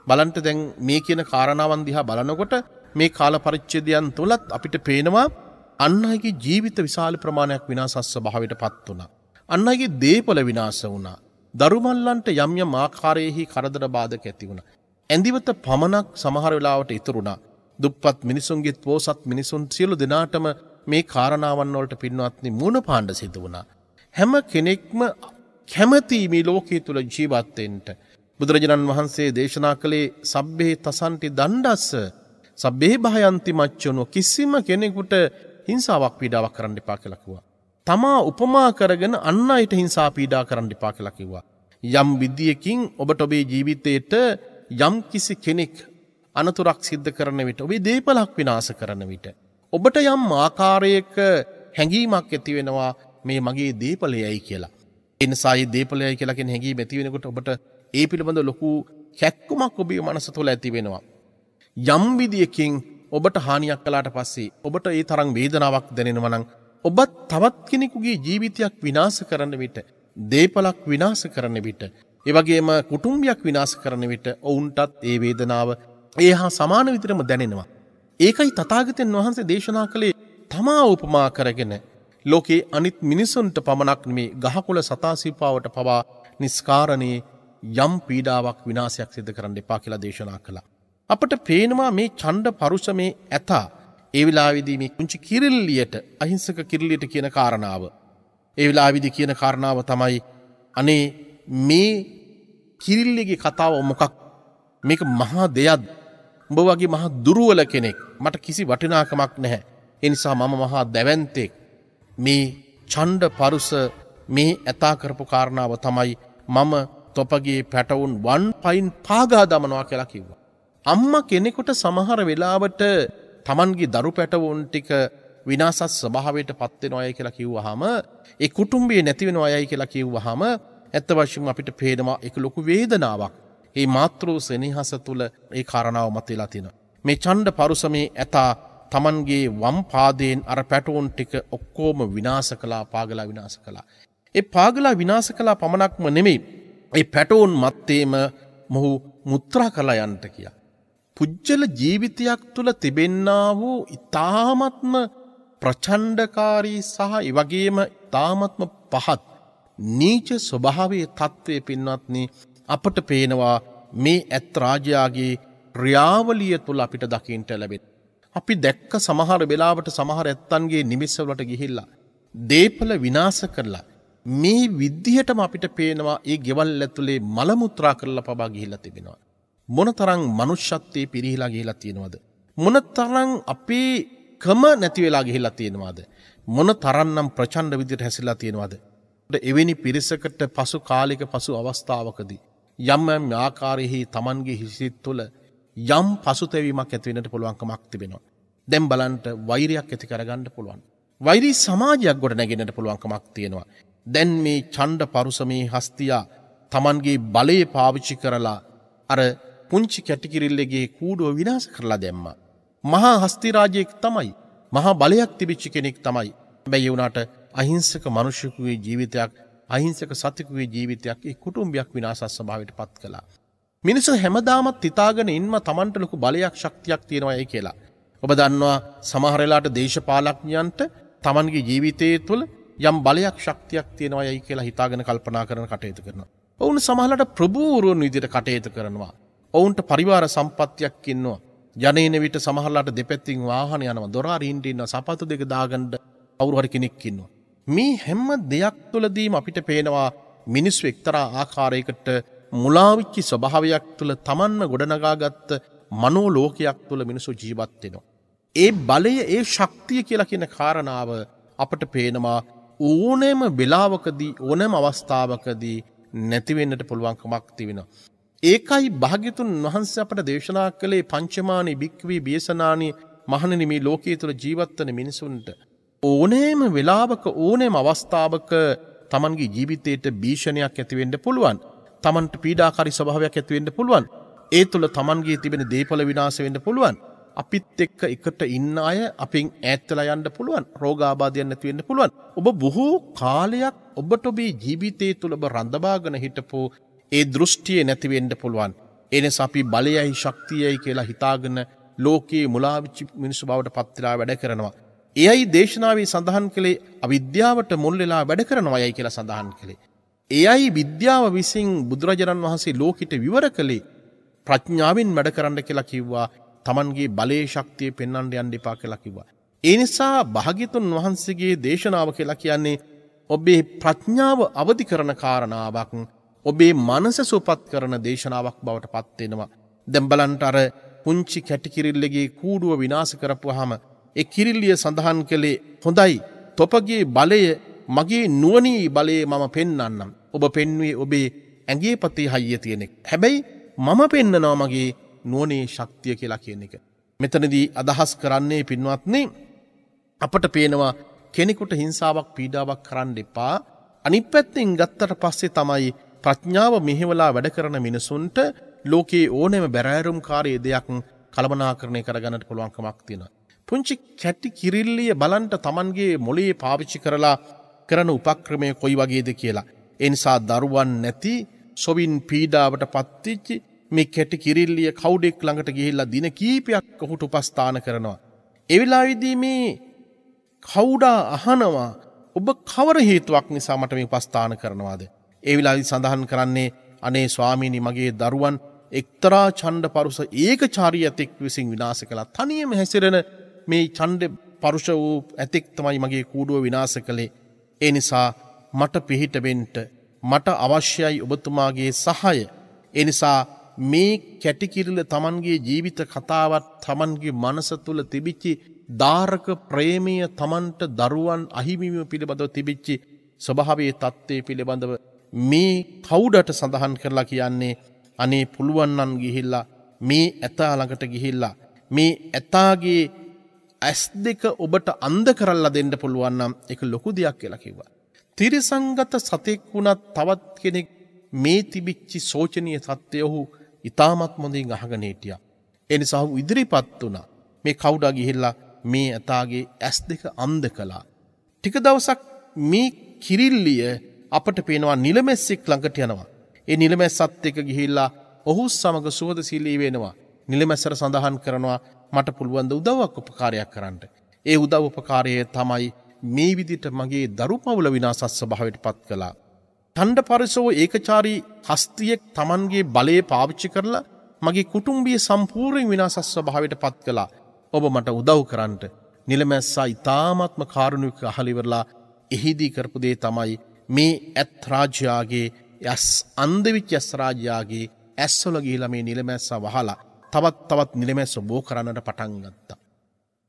බලන්න දැන් මේ කියන කාරණාවන් දිහා බලනකොට මේ කාල පරිච්ඡේදයන් තුලත් අපිට පේනවා අන් අයගේ ජීවිත විශාල ප්‍රමාණයක් විනාශස් ස්වභාවයට පත් වුණා. අන් අයගේ දේපල විනාශ වුණා. දරුමල්ලන්ට යම් යම් ආකාරයේහි කරදර බාධක ඇති වුණා. ඇඳිවත පමණක් සමහර වෙලාවට ඉතුරුණා. දුප්පත් මිනිසුන්ගේ පොසත් මිනිසුන් සියලු දෙනාටම මේ කාරණාවන් වලට පින්වත්නි මුණ පාණ්ඩ සිදු වුණා. හැම කෙනෙක්ම කැමති මේ ලෝකයේ තුල ජීවත් වෙන්න. බුදුරජාණන් වහන්සේ දේශනා කළේ සබ්බේ තසන්ති දණ්ඩස්ස සබ්බේ භයන්ති මච්චුනෝ කිසිම කෙනෙකුට හිංසාවක් පීඩාවක් කරන්න එපා කියලා කිව්වා. තමා උපමා කරගෙන අන් අයට හිංසා පීඩා කරන්න එපා කියලා කිව්වා. යම් විදියකින් ඔබට ඔබේ ජීවිතේට යම් කිසි කෙනෙක් අනතුරක් සිද්ධ කරන විට ඔබේ දේපලක් විනාශ කරන විට ඔබට යම් ආකාරයක හැඟීමක් ඇති වෙනවා මේ මගේ දේපලයයි කියලා. ඒ නිසා මේ දේපලයයි කියලා කියන හැඟීම ඇති වෙනකොට ඔබට ඒ පිළිබඳ ලොකු කැක්කුමක් ඔබේ මනස තුළ ඇති වෙනවා. යම් විදියකින් ඔබට හානියක් කළාට පස්සේ ඔබට ඒ තරම් වේදනාවක් දැනෙනවා නම් ඔබත් තවත් කෙනෙකුගේ ජීවිතයක් විනාශ කරන විට දේපලක් විනාශ කරන විට ඒ වගේම කුටුම්බයක් විනාශ කරන විට ඔවුන්ටත් ඒ වේදනාව ඒ හා සමාන විදිහටම දැනෙනවා. ඒකයි තථාගතයන් වහන්සේ දේශනා කළේ තමා උපමා කරගෙන ලෝකේ අනිත් මිනිසුන්ට පමණක් නෙමේ ගහකොළ සතා සිව්පාවට පවා නිස්කාරණේ යම් පීඩාවක් විනාශයක් සිදු කරන්න එපා කියලා දේශනා කළා. අපට පේනවා මේ ඡණ්ඩ පරුෂ මේ ඇතා ඒ වෙලාවේදී මේ කුංචි කිරිල්ලියට අහිංසක කිරිල්ලියට කියන කාරණාව. ඒ වෙලාවේදී කියන කාරණාව තමයි අනේ මේ කිරිල්ලිගේ කතාව මොකක් මේක මහා දෙයක්. උඹ වගේ මහා දුර්වල කෙනෙක් මට කිසි වටිනාකමක් නැහැ. ඒ නිසා මම මහා දැවැන්තෙක්. මේ ඡණ්ඩ පරුෂ මේ ඇතා කරපු කාරණාව තමයි මම තොපගේ පැටවුන් වන් පයින් පාගා දමනවා කියලා කිව්වා. අම්මා කෙනෙකුට සමහර වෙලාවට තමන්ගේ දරු පැටවුන් ටික විනාශස් ස්වභාවයට පත් වෙනවායි කියලා කිව්වහම ඒ කුටුම්බේ නැති වෙනවායි කියලා කිව්වහම ඇත්ත වශයෙන්ම අපිට පේනවා ඒක ලොකු වේදනාවක්. මේ මාතෘ සෙනෙහස තුල ඒ කාරණාව මතලා තියෙනවා. මේ ඡණ්ඩ පරුෂ මේ ඇතා තමන්ගේ වම් පාදයෙන් අර පැටවුන් ටික ඔක්කොම විනාශ කළා, පාගලා විනාශ කළා. ඒ පාගලා විනාශ කළා පමණක්ම නෙමෙයි ඒ පැටවුන් මැත්තේම මොහු මුත්‍රා කළා යන්ට කියා. පුජ්‍යල ජීවිතයක් තුළ තිබෙන්නා වූ ඊ타ත්ම ප්‍රචණ්ඩකාරී සහ ඒ වගේම ඊ타ත්ම පහත් නීච ස්වභාවයේ තත්ත්වයේ පින්වත්නි අපට පේනවා මේ ඇත් රාජයාගේ ක්‍රියාවලිය තුළ අපිට දකින්න ලැබෙනවා. අපි දැක්ක සමහර වෙලාවට සමහර ඇත්තන්ගේ නිමිස්සවලට ගිහිල්ලා දේපල විනාශ කරලා මේ විද්ධියටම අපිට පේනවා ඒ ගෙවල් ඇතුලේ මල මුත්‍රා කරලා පබා ගිහිල්ලා තිබෙනවා. මොනතරම් මනුෂ්‍යත්වයේ පිරිහිලා ගිහිලා තියෙනවද? මොනතරම් අපේ කම නැති වෙලා ගිහිලා තියෙනවද? මොනතරම්නම් ප්‍රචණ්ඩ විදිහට හැසිරලා තියෙනවද? එවැනි පිරිසකට පසු කාලික පසු අවස්ථාවකදී යම් යම් ආකාරයෙහි Tamanගේ හිසිත තුළ යම් පසුතැවීමක් ඇති වෙන්නට පුළුවන්කමක් තිබෙනවා. දැන් බලන්න වෛරයක් ඇති කරගන්න පුළුවන්. වෛරී සමාජයක් ගොඩ නැගෙන්නට පුළුවන්කමක් තියෙනවා. දැන් මේ ඡණ්ඩ පරුසමේ හස්තියා Tamanගේ බලය පාවිච්චි කරලා අර පුංචි කැටිකිරිල්ලගේ කූඩුව විනාශ කරලා දැම්මා. මහා හස්ති රාජයෙක් තමයි. මහා බලයක් තිබිච්ච කෙනෙක් තමයි. හැබැයි ඒ වුණාට අහිංසක මිනිසෙකුගේ ජීවිතයක්, අහිංසක සතෙකුගේ ජීවිතයක් ඒ කුටුම්බයක් විනාශස් ස්වභාවයට පත් කළා. මිනිස්සු හැමදාමත් හිතාගෙන ඉන්න Tamanට ලොකු බලයක් ශක්තියක් තියෙනවායි කියලා. ඔබ දන්නවා සමහර වෙලාවට දේශපාලඥයන්ට Tamanගේ ජීවිතයේ තුල යම් බලයක් ශක්තියක් තියෙනවායි කියලා හිතාගෙන කල්පනා කරන කටයුතු කරනවා. ඔවුන් සමහරවිට ප්‍රභූවරුන් විදිහට කටයුතු කරනවා. ඔවුන්ට පරිවාර සම්පත්තියක් ඉන්නවා. යන්නේන විට සමහරලාට දෙපැත්තින් වාහන යනවා. දොර අරින්න ඉන්නවා. සපත්තු දෙක දාගන්න කවුරු හරි කෙනෙක් ඉන්නවා. මේ හැම දෙයක් තුළදීම අපිට පේනවා මිනිස්සු එක්තරා ආකාරයකට මුලාවිච්චි ස්වභාවයක් තුළ තමන්ම ගොඩනගාගත්ත මනෝලෝකයක් තුළ මිනිසු ජීවත් වෙනවා. ඒ බලය ඒ ශක්තිය කියලා කියන කාරණාව අපට පේනවා ඕනෑම වෙලාවකදී ඕනෑම අවස්ථාවකදී නැතිවෙන්නට පුළුවන්කමක් තිබෙනවා. ඒකයි භාග්‍යතුන් වහන්සේ අපට දේශනා කළේ පංචමානි භික්ඛවේ බියසනානි මහණෙනි මේ ලෝකයේ තුල ජීවත් වෙන මිනිසුන්ට ඕනෑම වෙලාවක ඕනෑම අවස්ථාවක තමන්ගේ ජීවිතයට භීෂණයක් ඇති වෙන්න පුළුවන්. තමන්ට පීඩාකාරී ස්වභාවයක් ඇති වෙන්න පුළුවන්. ඒ තුල තමන්ගේ තිබෙන දේපල විනාශ වෙන්න පුළුවන්. අපිත් එක්ක එකට ඉන්න අය අපෙන් ඈත් වෙලා යන්න පුළුවන්. රෝගාබාධයන් නැති වෙන්න පුළුවන්. ඔබ බොහෝ කාලයක් ඔබට ඔබේ ජීවිතයේ තුල ඔබ රඳවාගෙන හිටපු ඒ දෘෂ්ටිය නැති වෙන්න පුළුවන්. ඒ නිසා අපි බලයයි ශක්තියයි කියලා හිතාගෙන ලෝකයේ මුලාවිච්ච මිනිස්සු බවට පත් වෙලා වැඩ කරනවා. එයයි දේශනාවේ සඳහන් කළේ අවිද්‍යාවට මුල් වෙලා වැඩ කරනවායයි කියලා සඳහන් කළේ. එයයි විද්‍යාව විසින් බුදුරජාණන් වහන්සේ ලෝකෙට විවර කළේ ප්‍රඥාවෙන් වැඩ කරන්න කියලා කිව්වා. තමන්ගේ බලයේ ශක්තිය පෙන්වන්න යන්න එපා කියලා කිව්වා. ඒ නිසා භාග්‍යතුන් වහන්සේගේ දේශනාව කියලා කියන්නේ ඔබේ ප්‍රඥාව අවදි කරන කාරණාවක්, ඔබේ මනස සුවපත් කරන දේශනාවක් බවට පත් වෙනවා. දැන් බලන්න අර පුංචි කැටි කිරිල්ලගේ කූඩුව විනාශ කරපුවාම ඒ කිරිල්ලිය සඳහන් කළේ හොඳයි තොපගේ බලය මගේ නුවණී බලය මම පෙන්වන්නම්. ඔබ පෙන්වුවේ ඔබේ ඇඟේ පතේ හයිය තියෙන එක. හැබැයි මම පෙන්නනවා මගේ නුවණේ ශක්තිය කියලා කියන එක. මෙතනදී අදහස් කරන්නේ පින්වත්නි අපට පේනවා කෙනෙකුට හිංසාවක් පීඩාවක් කරන්න එපා. අනිත් පැත්තෙන් ගත්තට පස්සේ තමයි ප්‍රඥාව මෙහෙवला වැඩ කරන මිනිසුන්ට ලෝකේ ඕනෑම බැරෑරුම්කාරී දෙයක් කළමනාකරණය කරගන්නට පුළුවන්කමක් තියෙනවා. පුංචි කැටි කිරිල්ලිය බලන්ට තමන්ගේ මොළයේ පාවිච්චි කරලා කරන උපක්‍රමය කොයි වගේද කියලා. ඒ නිසා දරුවන් නැති සොවින් පීඩාවට පත්වෙච්ච මේ කැටි කිරිල්ලිය කවුඩෙක් ළඟට ගිහිල්ලා දින කීපයක් ඔහුට උපස්ථාන කරනවා. ඒ වෙලාවේදී මේ කවුඩා අහනවා ඔබ කවර හේතුවක් නිසා මට මේ උපස්ථාන කරනවාද? ඒ වෙලාවේදී සඳහන් කරන්නේ අනේ ස්වාමීනි මගේ දරුවන් එක්තරා ඡණ්ඩ පරුස ඒකචාරී ඇතෙක් විසින් විනාශ කළා. තනියම හැසිරෙන මේ ඡණ්ඩ පරුෂ වූ ඇතෙක් තමයි මගේ කූඩුව විනාශ කළේ. ඒ නිසා මට පිහිට වෙන්න මට අවශ්‍යයි ඔබතුමාගේ සහාය. ඒ නිසා මේ කැටි කිරිල්ල තමන්ගේ ජීවිත කතාවත් තමන්ගේ මනස තුල තිබිච්ච දාරක ප්‍රේමීය තමන්ට දරුවන් අහිමිවීම පිළිබඳව තිබිච්ච ස්වභාවයේ தත්ත්වය පිළිබඳව මේ කවුඩට සඳහන් කරලා කියන්නේ අනේ පුළුවන් නම් ගිහිල්ලා මේ ඇතා ළඟට ගිහිල්ලා මේ ඇතාගේ ඇස් දෙක ඔබට අන්ධ කරලා දෙන්න පුළුවන් නම් ඒක ලොකු දෙයක් කියලා කිව්වා. තිරසංගත සතෙක් වුණත් තවත් කෙනෙක් මේ තිබිච්ච සෝචනීය සත්‍යය ඔහු ඊටමත් මොඳින් අහගෙන හිටියා. ඒ නිසා ඔහු ඉදිරිපත් වුණා. මේ කවුඩා ගිහිල්ලා මේ ඇතාගේ ඇස් දෙක අන්ධ කළා. ටික දවසක් මේ කිරිල්ලිය අපට පේනවා නිලමැස්සෙක් ළඟට යනවා. ඒ නිලමැස්සත් එක්ක ගිහිල්ලා ඔහු සමග සුහදශීලී වෙනවා. නිලමැස්සර සඳහන් කරනවා මට පුළුවන් ද උදව්වක් උපකාරයක් කරන්න. ඒ උදව් උපකාරය තමයි මේ විදිහට මගේ දරුපවුල විනාශ ස්වභාවයට පත් කළා. ඡණ්ඩ පරිසෝ ඒකචාරී හස්තියෙක් Tamanගේ බලය පාවිච්චි කරලා මගේ කුටුම්බිය සම්පූර්ණ විනාශ ස්වභාවයට පත් කළා. ඔබ මට උදව් කරන්න. නිලමැස්සා ඊ타ත්ම කාරුණික අහලිවරලා එහිදී කරපු දේ තමයි මේ ඇත් රාජ්‍යයාගේ යස් අන්දවිච්ච යස් රාජ්‍යයාගේ ඇස්වල ගිහිලා මේ නිලමැස්සා වහලා තවත් නිලමැස්ස බෝ කරන්නට පටන් ගත්තා.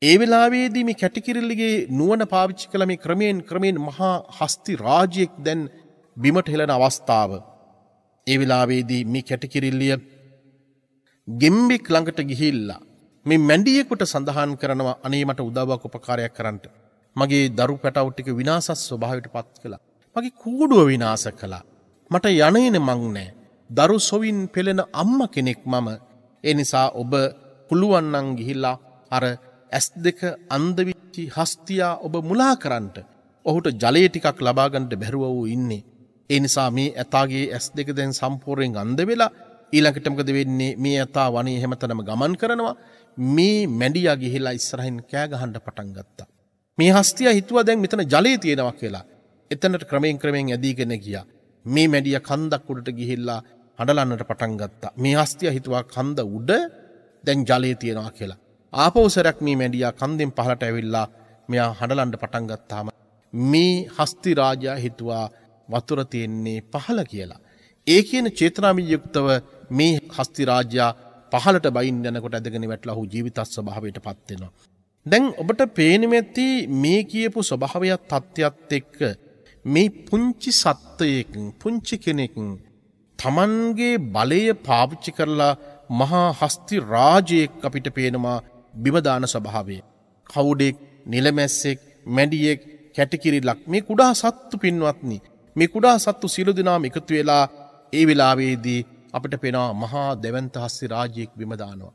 ඒ වෙලාවේදී මේ කැටිකිරිල්ලගේ නුවණ පාවිච්චි කළ මේ ක්‍රමයෙන් මහා හස්ති රාජ්‍යයක් දැන් බිමට හෙළන අවස්ථාව. ඒ වෙලාවේදී මේ කැටිකිරිල්ලිය ගෙම්බෙක් ළඟට ගිහිල්ලා මේ මැඬියෙකුට සඳහන් කරනවා අනේ මට උදව්වක් උපකාරයක් කරන්න. මගේ දරු පැටවු ටික විනාශ ස්වභාවයට පත් කළා. මගේ කූඩුව විනාශ කළා. මට යන්නේන මං නෑ. දරු සොවින් පෙළෙන අම්මා කෙනෙක් මම. ඒ නිසා ඔබ පුළුවන් නම් ගිහිල්ලා අර ඇස් දෙක අන්ධ වෙච්ච හස්තියා ඔබ මුලා කරන්නට. ඔහුට ජලය ටිකක් ලබා ගන්නට බැරුව වූ ඉන්නේ. ඒ නිසා මේ ඇතාගේ ඇස් දෙක දැන් සම්පූර්ණයෙන් අන්ධ වෙලා ඊළඟට මොකද වෙන්නේ? මේ ඇතා වනේ හැමතැනම ගමන් කරනවා. මේ මැඬියා ගිහිලා ඉස්සරහින් කෑ ගහන්න පටන් ගත්තා. මේ හස්තියා හිතුවා දැන් මෙතන ජලය තියෙනවා කියලා. එතනට ක්‍රමයෙන් ඇදීගෙන ගියා. මේ මැඬියා කන්දක් උඩට ගිහිල්ලා හඬලන්නට පටන් ගත්තා. මේ හස්තියා හිතුවා කන්ද උඩ දැන් ජලය තියෙනවා කියලා. ආපෞසරයක් මේ මැඬියා කන්දෙන් පහළට ඇවිල්ලා මෙයා හඬලන්න පටන් ගත්තාම මේ හස්ති රාජයා හිතුවා වතුර තියෙන්නේ පහළ කියලා. ඒ කියන චේතනාවෙන් යුක්තව මේ හස්ති රාජයා පහළට බයින් යනකොට ඇදගෙන වැටලා ඔහු ජීවිතස් ස්වභාවයට පත් වෙනවා. දැන් ඔබට පේනෙමෙති මේ කියපු ස්වභාවයත් තත්ත්වයත් එක්ක මේ පුංචි සත්වයකින් පුංචි කෙනෙක් තමන්ගේ බලය පාවිච්චි කරලා මහා හස්ති රාජයෙක් අපිට පේනවා බිම දාන ස්වභාවය. කවුඩෙක්, නිලමැස්සෙක්, මැඩියෙක්, කැටකිරිල්ලක් මේ කුඩා සත්තු පින්වත්නි. මේ කුඩා සත්තු සියලු දෙනාම එකතු වෙලා ඒ වෙලාවේදී අපිට පේනවා මහා දෙවන්ත හස්ති රාජයෙක් බිම දානවා.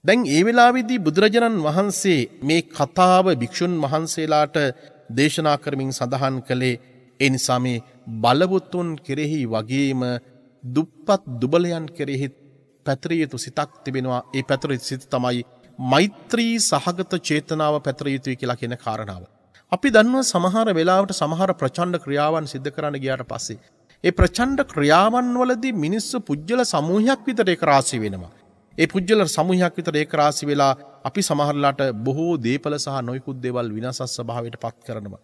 දැන් ඒ වෙලාවේදී බුදුරජාණන් වහන්සේ මේ කතාව භික්ෂුන් වහන්සේලාට දේශනා කරමින් සඳහන් කළේ ඒ නිසා මේ බලවතුන් කෙරෙහි වගේම දුප්පත් දුබලයන් කෙරෙහි පැතරිය යුතු සිතක් තිබෙනවා. ඒ පැතරිය සිත තමයි මෛත්‍රී සහගත චේතනාව පැතරිය යුතුයි කියලා කියන කාරණාව. අපි දන්නවා සමහර වෙලාවට සමහර ප්‍රචණ්ඩ ක්‍රියාවන් සිද්ධ කරන්න ගියාට පස්සේ ඒ ප්‍රචණ්ඩ ක්‍රියාවන් වලදී මිනිස්සු පුජ්‍යල සමූහයක් විතර ඒක රාශි වෙනවා. ඒ පුජ්‍යල සමූහයක් විතර ඒක රාශි වෙලා අපි සමහරලාට බොහෝ දීපල සහ නොයිකුත් දේවල් විනාශ ස්වභාවයට පත් කරනවා.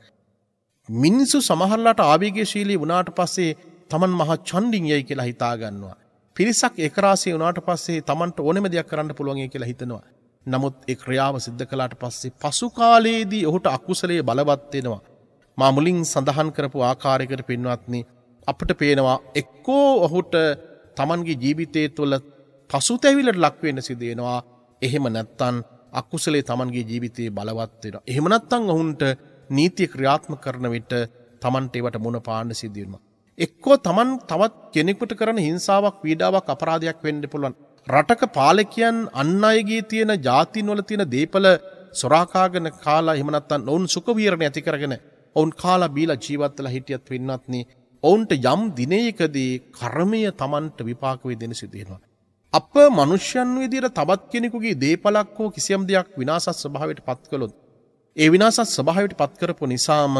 මිනිස්සු සමහරලාට ආවේගශීලී වුණාට පස්සේ තමන් මහා ඡන්දින් යයි කියලා හිතා ගන්නවා. පිරිසක් එක රාශිය වුණාට පස්සේ තමන්ට ඕනෙම දෙයක් කරන්න පුළුවන් කියලා හිතනවා. නමුත් ඒ ක්‍රියාව සිද්ධ කළාට පස්සේ පසු කාලයේදී ඔහුට අකුසලයේ බලවත් වෙනවා. මා මුලින් සඳහන් කරපු ආකාරයකට පින්වත්නි අපිට පේනවා එක්කෝ ඔහුට තමන්ගේ ජීවිතය තුළ පසුතැවිල්ලට ලක් වෙන්න සිදු වෙනවා. එහෙම නැත්නම් අකුසලයේ තමන්ගේ ජීවිතේ බලවත් වෙනවා. එහෙම නැත්නම් ඔහුන්ට නීතිය ක්‍රියාත්මක කරන විට තමන්ට ඒවට මුණ පාන්න සිදු වෙනවා. එක්කෝ තමන් තවත් කෙනෙකුට කරන හිංසාවක්, පීඩාවක්, අපරාධයක් වෙන්න පුළුවන්. රටක පාලකයන් අන් අයගේ තියෙන ජාතින් වල තියෙන දීපල සොරාකාගෙන කාලා එහෙම නැත්නම් ඔවුන් සුඛ විහරණය ඇති කරගෙන ඔවුන් කාලා බීලා ජීවත් වෙලා හිටියත් වෙන්නත්නි ඔවුන්ට යම් දිනයකදී කර්මය තමන්ට විපාක වෙදෙන සිදු වෙනවා. අප මනුෂ්‍යයන් විදියට තවත් කෙනෙකුගේ දීපලක් හෝ කිසියම් දෙයක් විනාශ ස්වභාවයට පත් කළොත් ඒ විනාශ ස්වභාවයට පත් කරපු නිසාම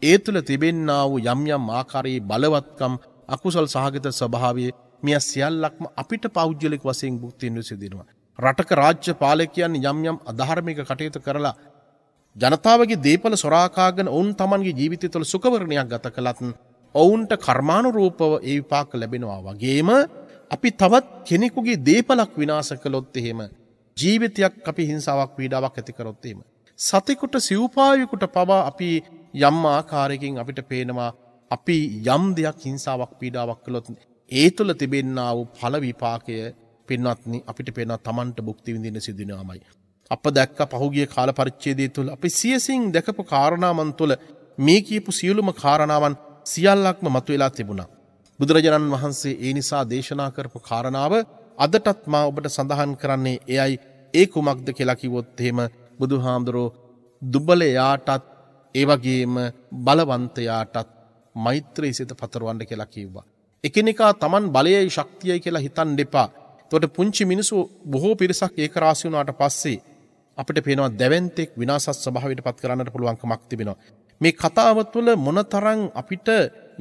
ඒ තුළ තිබෙන්නා වූ යම් යම් ආකාරයේ බලවත්කම් අකුසල් සහගත ස්වභාවය මිය සියල්ලක්ම අපිට පෞද්ගලික වශයෙන් භුක්ති විඳින්න සිදු වෙනවා. රටක රාජ්‍ය පාලකයන් යම් යම් අධාර්මික කටයුතු කරලා ජනතාවගේ දීපල සොරාකාගෙන ඔවුන් තමන්ගේ ජීවිතය තුළ සුඛවරණයක් ගත කළත් ඔවුන්ට කර්මානුරූපව ඒ විපාක ලැබෙනවා. වගේම අපි තවත් කෙනෙකුගේ දීපලක් විනාශ කළොත් එහෙම ජීවිතයක් අපි හිංසාවක් පීඩාවක් ඇති කරොත් එහෙම සතෙකුට සිව්පාවෙකුට පවා අපි යම් ආකාරයකින් අපිට පේනවා අපි යම් දෙයක් හිංසාවක් පීඩාවක් කළොත් ඒ තුළ තිබෙන්නා වූ ඵල විපාකය පින්වත්නි අපිට පේනවා තමන්ට භුක්ති විඳින්න සිදු වෙනවාමයි. අප දැක්ක පහුගිය කාල පරිච්ඡේදය තුළ අපි සියසින් දැකපු කාරණාවන් තුළ මේ කියපු සියලුම කාරණාවන් සියල්ලක්ම මතුවලා තිබුණා. බුදුරජාණන් වහන්සේ ඒ නිසා දේශනා කරපු කාරණාව අදටත් මා ඔබට සඳහන් කරන්නේ එයයි. ඒ කුමක්ද කියලා කිව්වොත් එහෙම බුදුහාමුදුරෝ දුබලයාටත් ඒ වගේම බලවන්තයාටත් මෛත්‍රී සිත පතරවන්න කියලා කිව්වා. එකිනෙකා තමන් බලයයි ශක්තියයි කියලා හිතන් දෙපා. එතකොට පුංචි මිනිස්සු බොහෝ පිරිසක් ඒක රාශි වුණාට පස්සේ අපිට පේනවා දැවැන්තෙක් විනාශ ස්වභාවයට පත් කරන්නට පුළුවන්කමක් තිබෙනවා. මේ කතාව තුළ මොනතරම් අපිට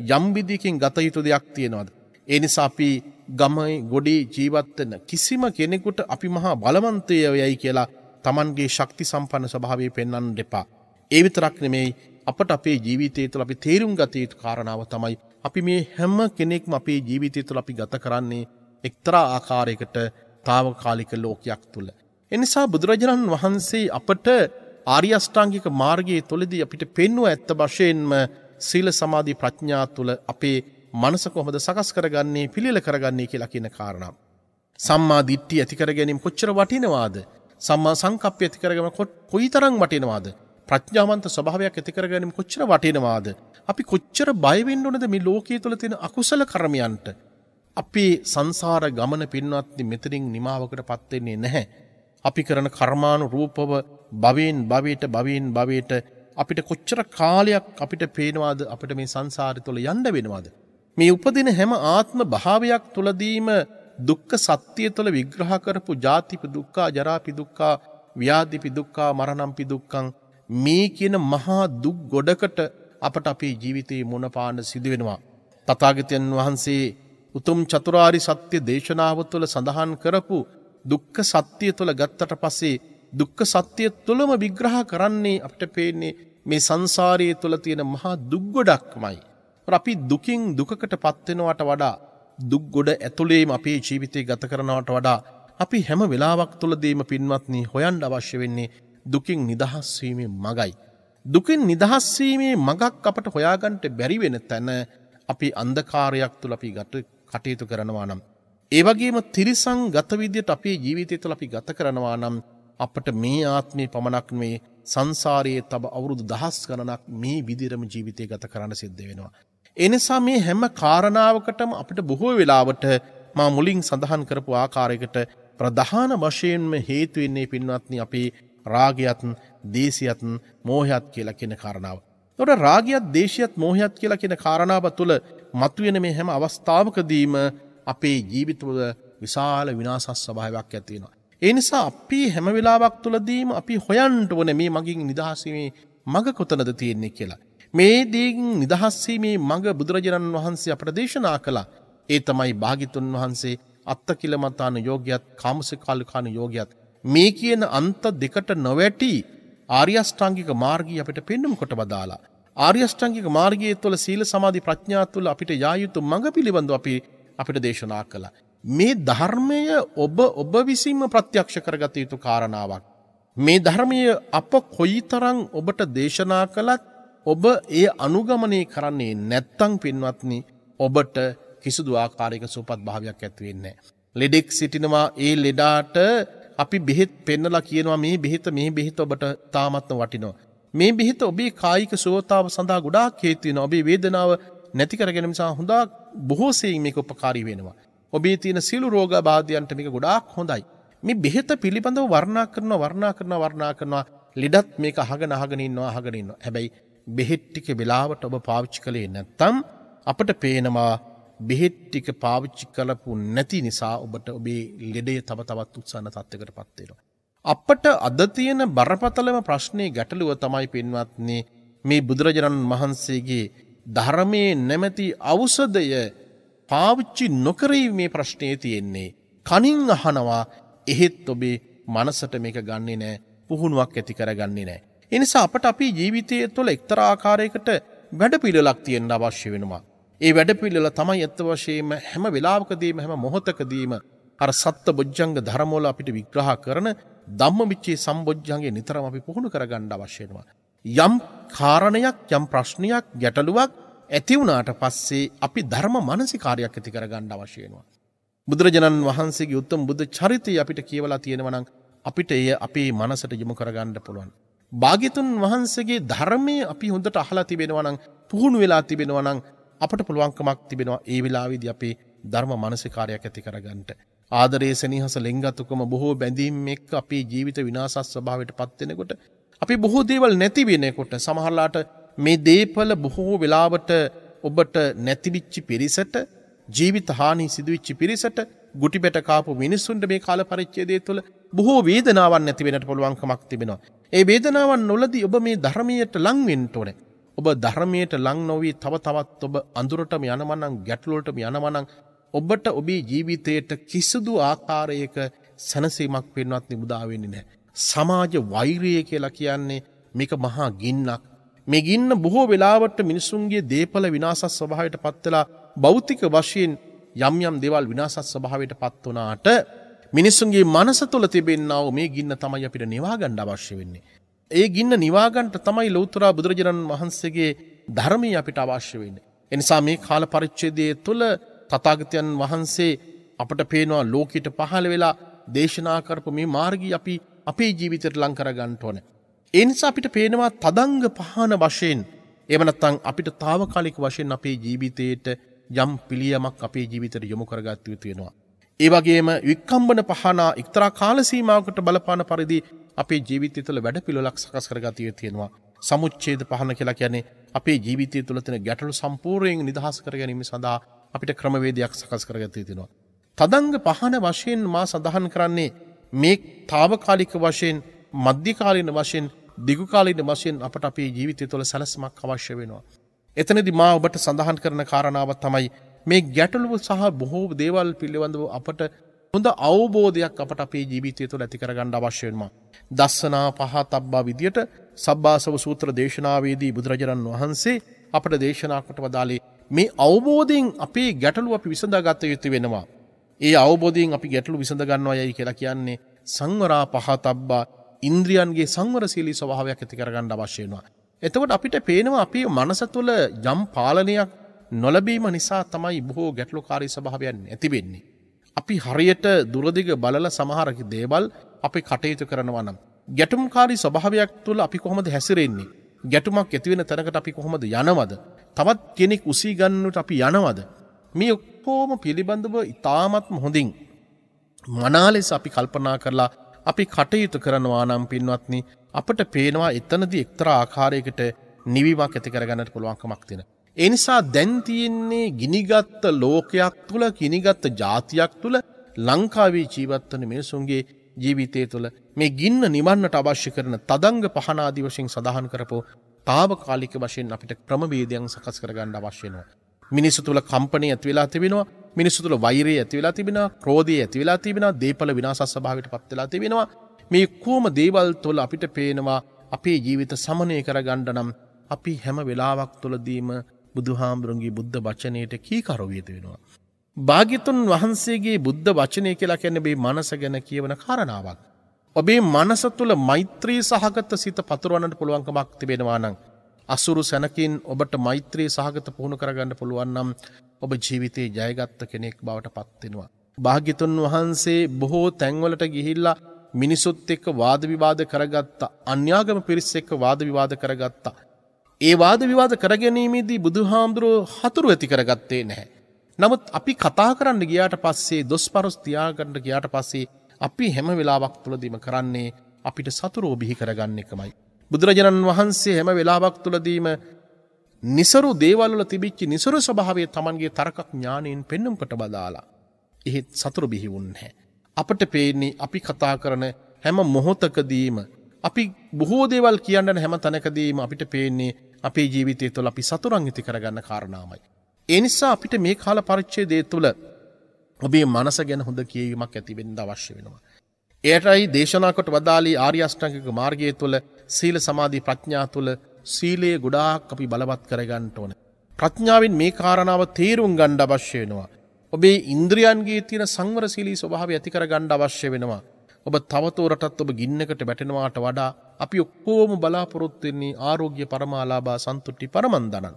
යම් විදියකින් ගත යුතු දෙයක් තියෙනවද? ඒ නිසා අපි ගමයි ගොඩේ ජීවත් වෙන කිසිම කෙනෙකුට අපි මහා බලවන්තයයි කියලා තමන්ගේ ශක්ති සම්පන්න ස්වභාවය පෙන්වන්න දෙපා. ඒ විතරක් නෙමෙයි අපට අපේ ජීවිතය තුළ අපි තේරුම් ගත යුතු කාරණාව තමයි අපි මේ හැම කෙනෙක්ම අපේ ජීවිතය තුළ අපි ගත කරන්නේ එක්තරා ආකාරයකට తాවකාලික ලෝකයක් තුළ. එනිසා බුදුරජාණන් වහන්සේ අපට ආර්ය අෂ්ටාංගික මාර්ගයේ තුලදී අපිට පෙන්වුව ඇත්ත වශයෙන්ම සීල සමාධි ප්‍රඥා තුළ අපේ මනස කොහොමද සකස් කරගන්නේ, පිළිල කරගන්නේ කියලා කියන කාරණාව. සම්මා දිට්ඨිය ඇති කර ගැනීම කොච්චර වටිනවාද? සම්මා සංකප්පය ඇති කරගම කොයිතරම් වටිනවාද? ප්‍රඥාවන්ත ස්වභාවයක් ඇති කර ගැනීම කොච්චර වටිනවාද? අපි කොච්චර බය වෙන්න ඕනද මේ ලෝකයේ තුල තියෙන අකුසල කර්මයන්ට? අපේ සංසාර ගමන පින්වත්නි මෙතනින් නිමාවකටපත් වෙන්නේ නැහැ. අපි කරන කර්මානුරූපව භවෙන් භවයට අපිට කොච්චර කාලයක් අපිට පේනවාද අපිට මේ සංසාරය තුළ යන්න වෙනවද? මේ උපදින හැම ආත්ම භාවයක් තුළදීම දුක්ඛ සත්‍ය තුළ විග්‍රහ කරපු ජාතිපි දුක්ඛ, ජරාපි දුක්ඛ, ව්‍යාධිපි දුක්ඛ, මරණම්පි දුක්ඛං මේ කියන මහා දුක් ගොඩකට අපට අපේ ජීවිතේ මුණ පාන්න සිදු වෙනවා. තථාගතයන් වහන්සේ උතුම් චතුරාරි සත්‍ය දේශනාව තුළ සඳහන් කරපු දුක්ඛ සත්‍ය තුළ ගත්තට පස්සේ දුක්ඛ සත්‍ය තුළම විග්‍රහ කරන්නේ අපිට පේන්නේ මේ සංසාරයේ තුළ තියෙන මහා දුක් ගොඩක්මයි. අපි දුකින් දුකකට පත්වෙනවට වඩා දුක් ගොඩ ඇතුළේම අපේ ජීවිතය ගත කරනවට වඩා අපි හැම වෙලාවක් තුළදීම පින්වත්නි හොයන්න අවශ්‍ය වෙන්නේ දුකින් නිදහස් වීමේ මගයි. දුකින් නිදහස් වීමේ මගක් අපට හොයාගන්නට බැරි වෙන තැන අපි අන්ධකාරයක් තුළ අපි කටයුතු කරනවා නම් ඒ වගේම තිරිසන් ගත විදියට අපේ ජීවිතය තුළ අපි ගත කරනවා නම් අපට මේ ආත්මේ පමණක් මේ සංසාරයේ තව අවුරුදු දහස් ගණනක් මේ විදිහටම ජීවිතය ගත කරන්න සිද්ධ වෙනවා. ඒ නිසා මේ හැම කාරණාවකටම අපිට බොහෝ වෙලාවට මා මුලින් සඳහන් කරපු ආකාරයකට ප්‍රධාන වශයෙන්ම හේතු වෙන්නේ පින්වත්නි අපේ රාගයත්, දේශයත්, මෝහයත් කියලා කියන කාරණාව. ඒතකොට රාගයත්, දේශයත්, මෝහයත් කියලා කියන කාරණාව තුළ මතුවෙන මේ හැම අවස්ථාවකදීම අපේ ජීවිතවල විශාල විනාශ ස්වභාවයක් ඇති වෙනවා. ඒ නිසා අපි හැම වෙලාවක් තුළදීම අපි හොයන්න ඕනේ මේ මගින් නිදහස් වීමේ මඟ කොතනද තියෙන්නේ කියලා. මේ දේකින් නිදහස් වීමේ මඟ බුදුරජාණන් වහන්සේ අපට දේශනා කළා. ඒ තමයි භාග්‍යතුන් වහන්සේ අත්තකිලමතාන යෝගයත්, කාමසුඛාලුකාන යෝගයත් මේ කියන අන්ත දෙකට නොවැටි ආර්ය අෂ්ටාංගික මාර්ගය අපිට පෙන්වුම් කොට වදාලා. ආර්ය අෂ්ටාංගික මාර්ගයේ තුළ සීල සමාධි ප්‍රඥා තුළ අපිට යා යුතු මඟ පිළිබඳව අපිට දේශනා කළා. මේ ධර්මය ඔබ විසින්ම ප්‍රත්‍යක්ෂ කරගත යුතු කාරණාවක්. මේ ධර්මය අප කොයිතරම් ඔබට දේශනා කළත් ඔබ ඒ අනුගමනය කරන්නේ නැත්තම් පින්වත්නි ඔබට කිසිදු ආකාරයක සුවපත් භාවයක් ඇති වෙන්නේ නැහැ. ලෙඩෙක් සිටිනවා, ඒ ලෙඩාට අපි බෙහෙත් පෙන්නලා කියනවා මේ බෙහෙත ඔබට තාමත්ම වටිනවා. මේ බෙහෙත ඔබේ කායික සුවතාව සඳහා ගොඩාක් හේතු වෙනවා. ඔබේ වේදනාව නැති කර ගැනීම නිසා හොඳ බොහෝ සෙයින් මේක උපකාරී වෙනවා. ඔබේ තියෙන සියලු රෝගාබාධයන්ට මේක ගොඩාක් හොඳයි. මේ බෙහෙත පිළිබඳව වර්ණනා කරනවා. ලෙඩත් මේක අහගෙන ඉන්නවා. හැබැයි බෙහෙත් ටික වෙලාවට ඔබ පාවිච්චි කළේ නැත්නම් අපට පේනවා බෙහෙත් ටික පාවිච්චි කරපු නැති නිසා ඔබට ඔබේ ලෙඩේ තව තවත් උත්සන්න තත්යකටපත් වෙනවා. අපට අද තියෙන බරපතලම ප්‍රශ්නේ ගැටලුව තමයි පින්වත්නි මේ බුදුරජාණන් වහන්සේගේ ධර්මයේ නැමැති ඖෂධය පාවිච්චි නොකරීමේ ප්‍රශ්නේ තියෙන්නේ. කනින් අහනවා එහෙත් ඔබේ මනසට මේක ගන්නෙ නැහැ, පුහුණුවක් ඇති කරගන්නේ නැහැ. ඒ නිසා අපට අපේ ජීවිතය තුළ එක්තරා ආකාරයකට වැඩපිළිවෙලක් තියෙන්න අවශ්‍ය වෙනවා. ඒ වැඩපිළිවෙල තමයි අත් වශයෙන්ම හැම වෙලාවකදීම හැම මොහොතකදීම අර සත්බොජ්ජංග ධර්මවල අපිට විග්‍රහ කරන ධම්මවිචේ සම්බොජ්ජංගේ නිතරම අපි පුහුණු කරගන්න අවශ්‍ය වෙනවා. යම් කාරණයක්, යම් ප්‍රශ්නයක්, ගැටලුවක් ඇති වුණාට පස්සේ අපි ධර්ම මානසිකාරයක් ඇති කරගන්න අවශ්‍ය වෙනවා. බුදුරජාණන් වහන්සේගේ උත්තම බුද්ධ චරිතය අපිට කියවලා තියෙනවා නම් අපිට එය අපේ මනසට යොමු කරගන්න පුළුවන්. භාග්‍යතුන් වහන්සේගේ ධර්මයේ අපි හොඳට අහලා තිබෙනවා නම්, පුහුණු වෙලා තිබෙනවා නම් අපට පුළුවන්කමක් තිබෙනවා ඒ වෙලාවේදී අපේ ධර්ම මානසිකාරයක් ඇති කරගන්නට. ආදරයේ සෙනෙහස ලෙන්ගතුකම බොහෝ බැඳීම් එක්ක අපේ ජීවිත විනාශ ස්වභාවයට පත් වෙනකොට, අපි බොහෝ දේවල් නැති වෙනකොට, සමහරලාට මේ දේපල බොහෝ වෙලාවට ඔබට නැතිවිච්ච පිරිසට, ජීවිත හානි සිදුවිච්ච පිරිසට, ගුටි බැට කාපු මිනිසුන්ට මේ කාල පරිච්ඡේදය තුළ බොහෝ වේදනාවක් නැති වෙන්නට පුළුවන්කමක් තිබෙනවා. ඒ වේදනාවන් වලදී ඔබ මේ ධර්මයට ලං වෙන්න ඕනේ. ඔබ ධර්මයට ලං නොවි තවත් ඔබ අඳුරටම යනවා නම්, ගැටලුවටම යනවා නම් ඔබට ඔබේ ජීවිතයට කිසිදු ආකාරයක සැනසීමක් පින්වත් නිමුදා වෙන්නේ නැහැ. සමාජ වෛරය කියලා කියන්නේ මේක මහා ගින්නක්. මේ ගින්න බොහෝ වෙලාවට මිනිසුන්ගේ දේපල විනාශ ස්වභාවයට පත් වෙලා භෞතික වශයෙන් යම් දේවල් විනාශ ස්වභාවයට පත් වුණාට මිනිසුන්ගේ මනස තුළ තිබෙනා වූ මේ ගින්න තමයි අපිට නිවා ගන්න අවශ්‍ය වෙන්නේ. ඒ ගින්න නිවා ගන්නට තමයි ලෞතර බුදුරජාණන් වහන්සේගේ ධර්මය අපිට අවශ්‍ය වෙන්නේ. ඒ නිසා මේ කාල පරිච්ඡේදයේ තුළ තථාගතයන් වහන්සේ අපට පේනවා ලෝකෙට පහළ වෙලා දේශනා කරපු මේ මාර්ගය අපි අපේ ජීවිතයට ලං කර ගන්න ඕනේ. ඒ නිසා අපිට පේනවා තදංග පහන වශයෙන්, එහෙම නැත්නම් අපිට తాවකාලික වශයෙන් අපේ ජීවිතයට යම් පිළියමක් අපේ ජීවිතයට යොමු කරගත යුතු වෙනවා. ඒ වගේම වික්කම්බන පහන එක්තරා කාල සීමාවකට බලපාන පරිදි අපේ ජීවිතය තුළ වැඩ පිළිවෙලක් සකස් කරගත යුතු වෙනවා. සමුච්ඡේද පහන කියලා කියන්නේ අපේ ජීවිතය තුළ තියෙන ගැටලු සම්පූර්ණයෙන් නිදහස් කර ගැනීම සඳහා අපිට ක්‍රමවේදයක් සකස් කරගත යුතු වෙනවා. තදංග පහන වශයෙන් මා සඳහන් කරන්නේ මේ తాවකාලික වශයෙන්, මධ්‍යකාලීන වශයෙන්, දිගුකාලීන වශයෙන් අපට අපේ ජීවිතය තුළ සැලැස්මක් අවශ්‍ය වෙනවා. එතනදී මා ඔබට සඳහන් කරන කාරණාව තමයි මේ ගැටලුව සහ බොහෝ දේවල් පිළිබඳව අපට හොඳ අවබෝධයක් අපට අපේ ජීවිතය තුළ ඇති කරගන්න අවශ්‍ය වෙනවා. දස්සනා පහතබ්බා විදියට සබ්බාසව සූත්‍ර දේශනාවේදී බුදුරජාණන් වහන්සේ අපට දේශනා කොට වදාළේ මේ අවබෝධයෙන් අපේ ගැටලු අපි විසඳාගත යුතු වෙනවා. ඒ අවබෝධයෙන් අපි ගැටලු විසඳ ගන්නවා යයි කියලා කියන්නේ සංවරා පහතබ්බා ඉන්ද්‍රියන්ගේ සංවරශීලී ස්වභාවයක් ඇති කරගන්න අවශ්‍ය වෙනවා. එතකොට අපිට පේනවා අපේ මනස තුළ යම් පාලනයක් නොලැබීම නිසා තමයි බොහෝ ගැටලුකාරී ස්වභාවයන් ඇති වෙන්නේ. අපි හරියට දුරදිග බලලා සමහර දේවල් අපි කටයුතු කරනවා නම් ගැටුම්කාරී ස්වභාවයක් තුළ අපි කොහොමද හැසිරෙන්නේ? ගැටුමක් ඇති වෙන තැනකට අපි කොහොමද යනවද? තවත් කෙනෙක් උසී ගන්නට අපි යනවද? මේ ඔක්කොම පිළිබඳව ඉතාමත්ම හොඳින් මනා ලෙස අපි කල්පනා කරලා අපි කටයුතු කරනවා නම් පින්වත්නි අපට පේනවා එතනදී එක්තරා ආකාරයකට නිවිමක් ඇති කරගන්නට පුළුවන්කමක් තියෙනවා. ඒ නිසා දැන් තියෙන්නේ ගිනිගත් ලෝකයක් තුල ගිනිගත් ජාතියක් තුල ලංකාවේ ජීවත් වන මිනිසුන්ගේ ජීවිතය තුළ මේ ගින්න නිවන්නට අවශ්‍ය කරන තදංග පහන ආදී වශයෙන් සඳහන් කරපෝ తాවකාලික වශයෙන් අපිට ක්‍රමවේදයන් සකස් කරගන්න අවශ්‍ය වෙනවා. මිනිස්සු තුළ කම්පණය ඇති වෙලා තිබෙනවා, මිනිස්සු තුළ වෛරය ඇති වෙලා තිබෙනවා, ක්‍රෝධය ඇති වෙලා තිබෙනවා, දීපල විනාශ ස්වභාවයට පත් වෙලා තිබෙනවා. මේ කොම දේවල් තුළ අපිට පේනවා අපේ ජීවිත සමනය කරගන්න නම් අපි හැම වෙලාවක් තුළදීම බුදුහාමුදුරන්ගේ බුද්ධ වචනයට කීකරු විය වෙනවා. භාග්‍යතුන් වහන්සේගේ බුද්ධ වචනය කියලා කියන්නේ මේ මනස ගැන කියවන කාරණාවක්. ඔබේ මනස තුළ මෛත්‍රී සහගත සිත පතුරවන්නට පුළුවන්කමක් තිබෙනවා නම් අසුරු සැනකින් ඔබට මෛත්‍රී සහගත පුහුණු කරගන්න පුළුවන් නම් ඔබ ජීවිතේ ජයගත්ත කෙනෙක් බවට පත් වෙනවා. භාග්‍යතුන් වහන්සේ බොහෝ තැන්වලට ගිහිල්ලා මිනිසුත් එක්ක වාද විවාද කරගත්තා. අන්‍යාගම පිරිස් එක්ක වාද විවාද කරගත්තා. ඒ වාද විවාද කරගැනීමේදී බුදුහාමුදුරුවෝ හතුරු ඇති කරගත්තේ නැහැ. නමුත් අපි කතා කරන්න ගියාට පස්සේ දොස්පරොස් තියාගන්න ගියාට පස්සේ අපි හැම වෙලාවක් තුළදීම කරන්නේ අපිට සතුරෝ බිහි කරගන්න එකමයි. බුදුරජාණන් වහන්සේ හැම වෙලාවක් තුළදීම නිසරු දේවල් වල තිබිච්ච නිසරු ස්වභාවය Tamanගේ තර්ක ඥාණයෙන් පෙන්වුම් කොට බදාලා. එහෙත් සතුරු බිහි වුන්නේ නැහැ. අපිට පේන්නේ අපි කතා කරන හැම මොහොතකදීම අපි බොහෝ දේවල් කියන්න හැම තැනකදීම අපිට පේන්නේ අපේ ජීවිතය තුළ අපි සතුරන් ඉති කරගන්න කාරණාවයි. ඒ නිසා අපිට මේ කාල පරිච්ඡේදය තුළ ඔබේ මනස ගැන හොඳ කියවීමක් ඇති වෙන්න අවශ්‍ය වෙනවා. එයටයි දේශනා කොට වදාළී ආර්ය අෂ්ටාංගික මාර්ගය තුළ සීල සමාධි ප්‍රඥා තුළ සීලය ගොඩාක් අපි බලවත් කරගන්න ඕන. ප්‍රඥාවෙන් මේ කාරණාව තේරුම් ගන්න අවශ්‍ය වෙනවා. ඔබේ ඉන්ද්‍රියන්ගේ තියෙන සංවරශීලී ස්වභාවය ඇති කරගන්න අවශ්‍ය වෙනවා. ඔබ තවතෝරටත් ඔබ ගින්නකට වැටෙනවාට වඩා අපි ඔක්කොම බලාපොරොත්තු වෙන්නේ ආරෝග්‍ය පරමාලාභා සන්තුට්ටි පරමන්දනන්.